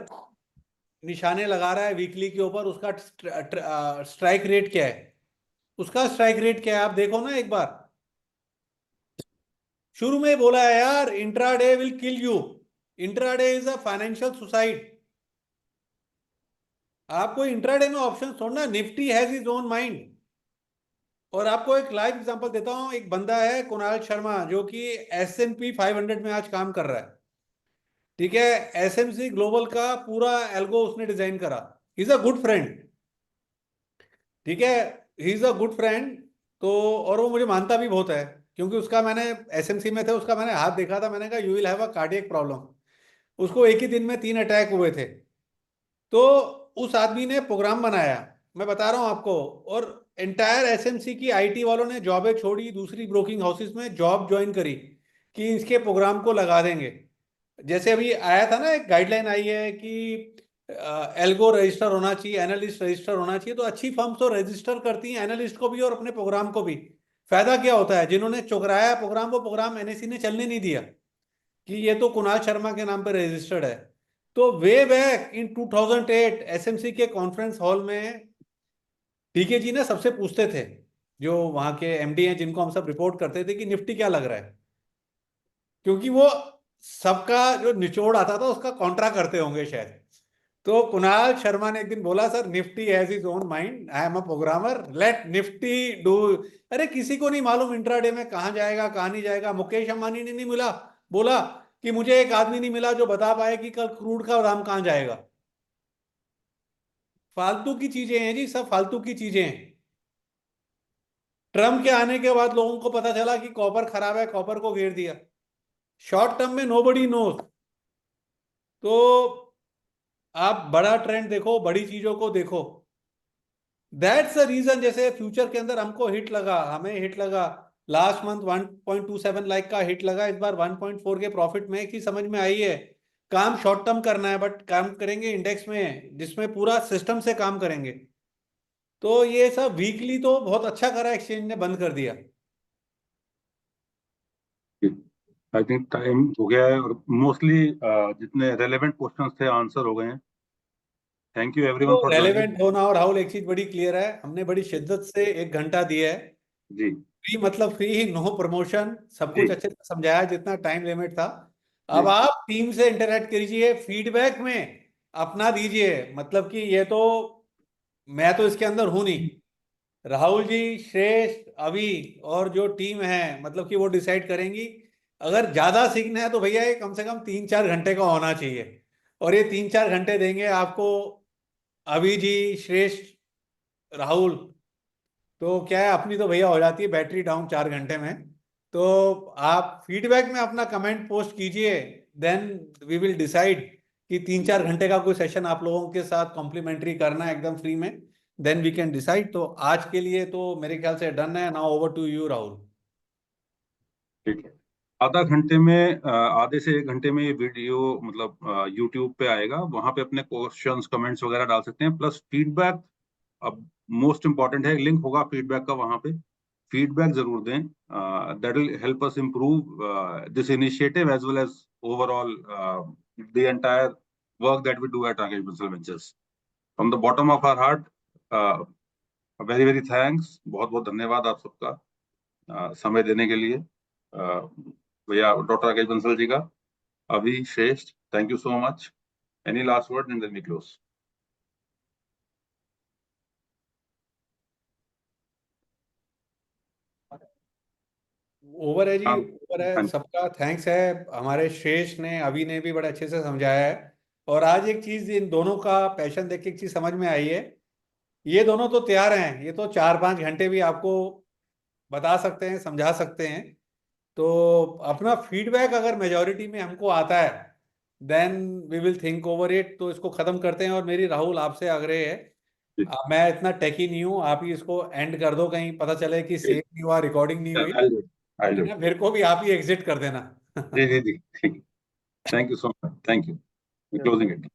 निशाने लगा रहा है वीकली के ऊपर, उसका स्ट्राइक रेट क्या है? उसका स्ट्राइक रेट क्या है, आप देखो ना एक बार। शुरू में ही बोला है यार, intraday will kill you. Intraday is a financial suicide. आपको इंट्राडे में ऑप्शन छोड़ना, Nifty has his own mind. और आपको एक लाइव एग्जांपल देता हूं, एक बंदा है कुणाल शर्मा, जो कि S&P 500 में आज काम कर रहा है। ठीक है, एसएमसी ग्लोबल का पूरा एल्गो उसने डिजाइन करा। He is a good friend. ठीक है, he is a good friend. तो और वो मुझे मानता भी बहुत है, क्योंकि उसका मैंने एसएमसी में थे, उसका मैंने हाथ देखा था। मैंने कहा you will have a cardiac problem. उसको एक ही दिन में 3 अटैक हुए थे। तो उस आदमी ने प्रोग्राम बनाया, मैं बता रहा हूं आपको। और एंटायर एसएमसी की आईटी वालों ने जॉबें छोड़ी, दूसरी ब्रोकिंग हाउसेस में जॉब ज्वाइन करी, कि इसके प्रोग्राम को लगा देंगे। जैसे अभी आया था ना, एक गाइडलाइन आई है कि एल्गो रजिस्टर होना चाहिए, एनालिस्ट रजिस्टर होना चाहिए। तो अच्छी फर्म्स तो रजिस्टर करती हैं एनालिस्ट को भी और अपने प्रोग्राम को भी। फायदा क्या होता है, जिन्होंने चुकराया प्रोग्राम, वो प्रोग्राम एनएससी ने चलने नहीं दिया, कि ये तो कुणाल शर्मा के नाम पे रजिस्टर्ड है। तो वे बैक इन 2008 एसएमसी के कॉन्फ्रेंस हॉल में डीके जी ने सबसे पूछते थे, जो वहां के एमडी हैं जिनको हम सब रिपोर्ट करते थे, कि निफ्टी क्या लग रहा है। क्योंकि वो सबका जो निचोड़ आता था उसका कॉन्ट्रा करते होंगे शायद। तो कुणाल शर्मा ने एक दिन बोला, sir Nifty has his own mind, I am a programmer, let Nifty do. अरे किसी को नहीं मालूम इंट्राडे में कहां जाएगा कहां नहीं जाएगा। मुकेश अंबानी ने नहीं मिला, बोला कि मुझे एक आदमी नहीं मिला जो बता पाए कि कल क्रूड का दाम कहां जाएगा। फालतू की चीजें हैं जी, सब फालतू की चीजें हैं। ट्रम्प के आने के बाद लोगों को पता चला कि कॉपर खराब है, कॉपर को घेर दिया। शॉर्ट टर्म में नोबडी नोस। तो आप बड़ा ट्रेंड देखो, बड़ी चीजों को देखो। That's the reason. जैसे फ्यूचर के अंदर हमको हिट लगा, हमें हिट लगा लास्ट मंथ 1.27 लाख का हिट लगा। इस बार 1.4 के प्रॉफिट में, की समझ में आई है। काम शॉर्ट टर्म करना है, बट काम करेंगे इंडेक्स में जिसमें पूरा सिस्टम से काम करेंगे। तो ये सब वीकली तो बहुत अच्छा करा, एक्सचेंज ने बंद कर दिया। आई थिंक टाइम हो गया है, और मोस्टली जितने रेलेवेंट क्वेश्चंस थे आंसर हो गए हैं। Thank you everyone तो for joining. रेलेवेंट होना। और राहुल, एक चीज बड़ी क्लियर है, हमने बड़ी शिद्दत से 1 घंटा दिया है। जी फ्री मतलब फ्री, नो प्रमोशन, सब जी कुछ अच्छे से समझाया जितना टाइम लिमिट था। जी अब आप टीम से इंटरेक्ट कीजिए, फीडबैक में अपना दीजिए। मतलब कि ये तो मैं तो इसके अंदर हूं नहीं, राहुल जी, श्रेष्ठ, अभी और जो टीम है मतलब कि वो डिसाइड करेंगी। अगर ज्यादा सीखना है तो भैया ये कम से कम 3-4 घंटे का होना चाहिए, और ये 3-4 घंटे देंगे आपको अभी जी, श्रेष्ठ, राहुल। तो क्या है, अपनी तो भैया हो जाती है बैटरी डाउन 4 घंटे में। तो आप फीडबैक में अपना कमेंट पोस्ट कीजिए, देन वी विल डिसाइड कि 3-4 घंटे का कोई सेशन आप लोगों के साथ कॉम्प्लीमेंट्री करना है एकदम फ्री में, देन वी कैन डिसाइड। तो आज के लिए तो मेरे ख्याल से डन है। Now over to you Rahul. ठीक है। आधा घंटे में आधे से 1 घंटे में ये वीडियो मतलब यूट्यूब पे आएगा, वहां पे अपने क्वेश्चंस कमेंट्स वगैरह डाल सकते हैं, प्लस फीडबैक अब मोस्ट इंपॉर्टेंट है, लिंक होगा फीडबैक का, वहां पे फीडबैक जरूर दें। That will help us improve this initiative as well as overall the entire work that we do at Rakesh Bansal ventures. From the bottom of our heart very very thanks, बहुत बहुत धन्यवाद आप सबका समय देने के लिए। भैया डॉक्टर राकेश बंसल जी का, अभी Shreshth, thank you so much. Any last word and then we close. Over है जी, हाँ ओवर है। हाँ सबका थैंक्स है। हमारे श्रेष्ठ ने, अभी ने भी बड़े अच्छे से समझाया है। और आज एक चीज इन दोनों का पैशन देख के एक चीज समझ में आई है, ये दोनों तो तैयार हैं, ये तो 4-5 घंटे भी आपको बता सकते हैं, समझा सकते हैं। तो अपना फीडबैक अगर मेजोरिटी में हमको आता है, then we will think over it. तो इसको खत्म करते हैं। और मेरी राहुल आपसे आग्रह है, जी, मैं इतना टेकी नहीं हूँ, आप ही इसको एंड कर दो, कहीं पता चले कि सेव नहीं हुआ, रिकॉर्डिंग नहीं हुई, I'll do it. I'll है do ना? it. मेरे को भी आप ही एग्जिट कर देना। जी जी जी, ठीक है। Thank you so much, thank you. Closing it.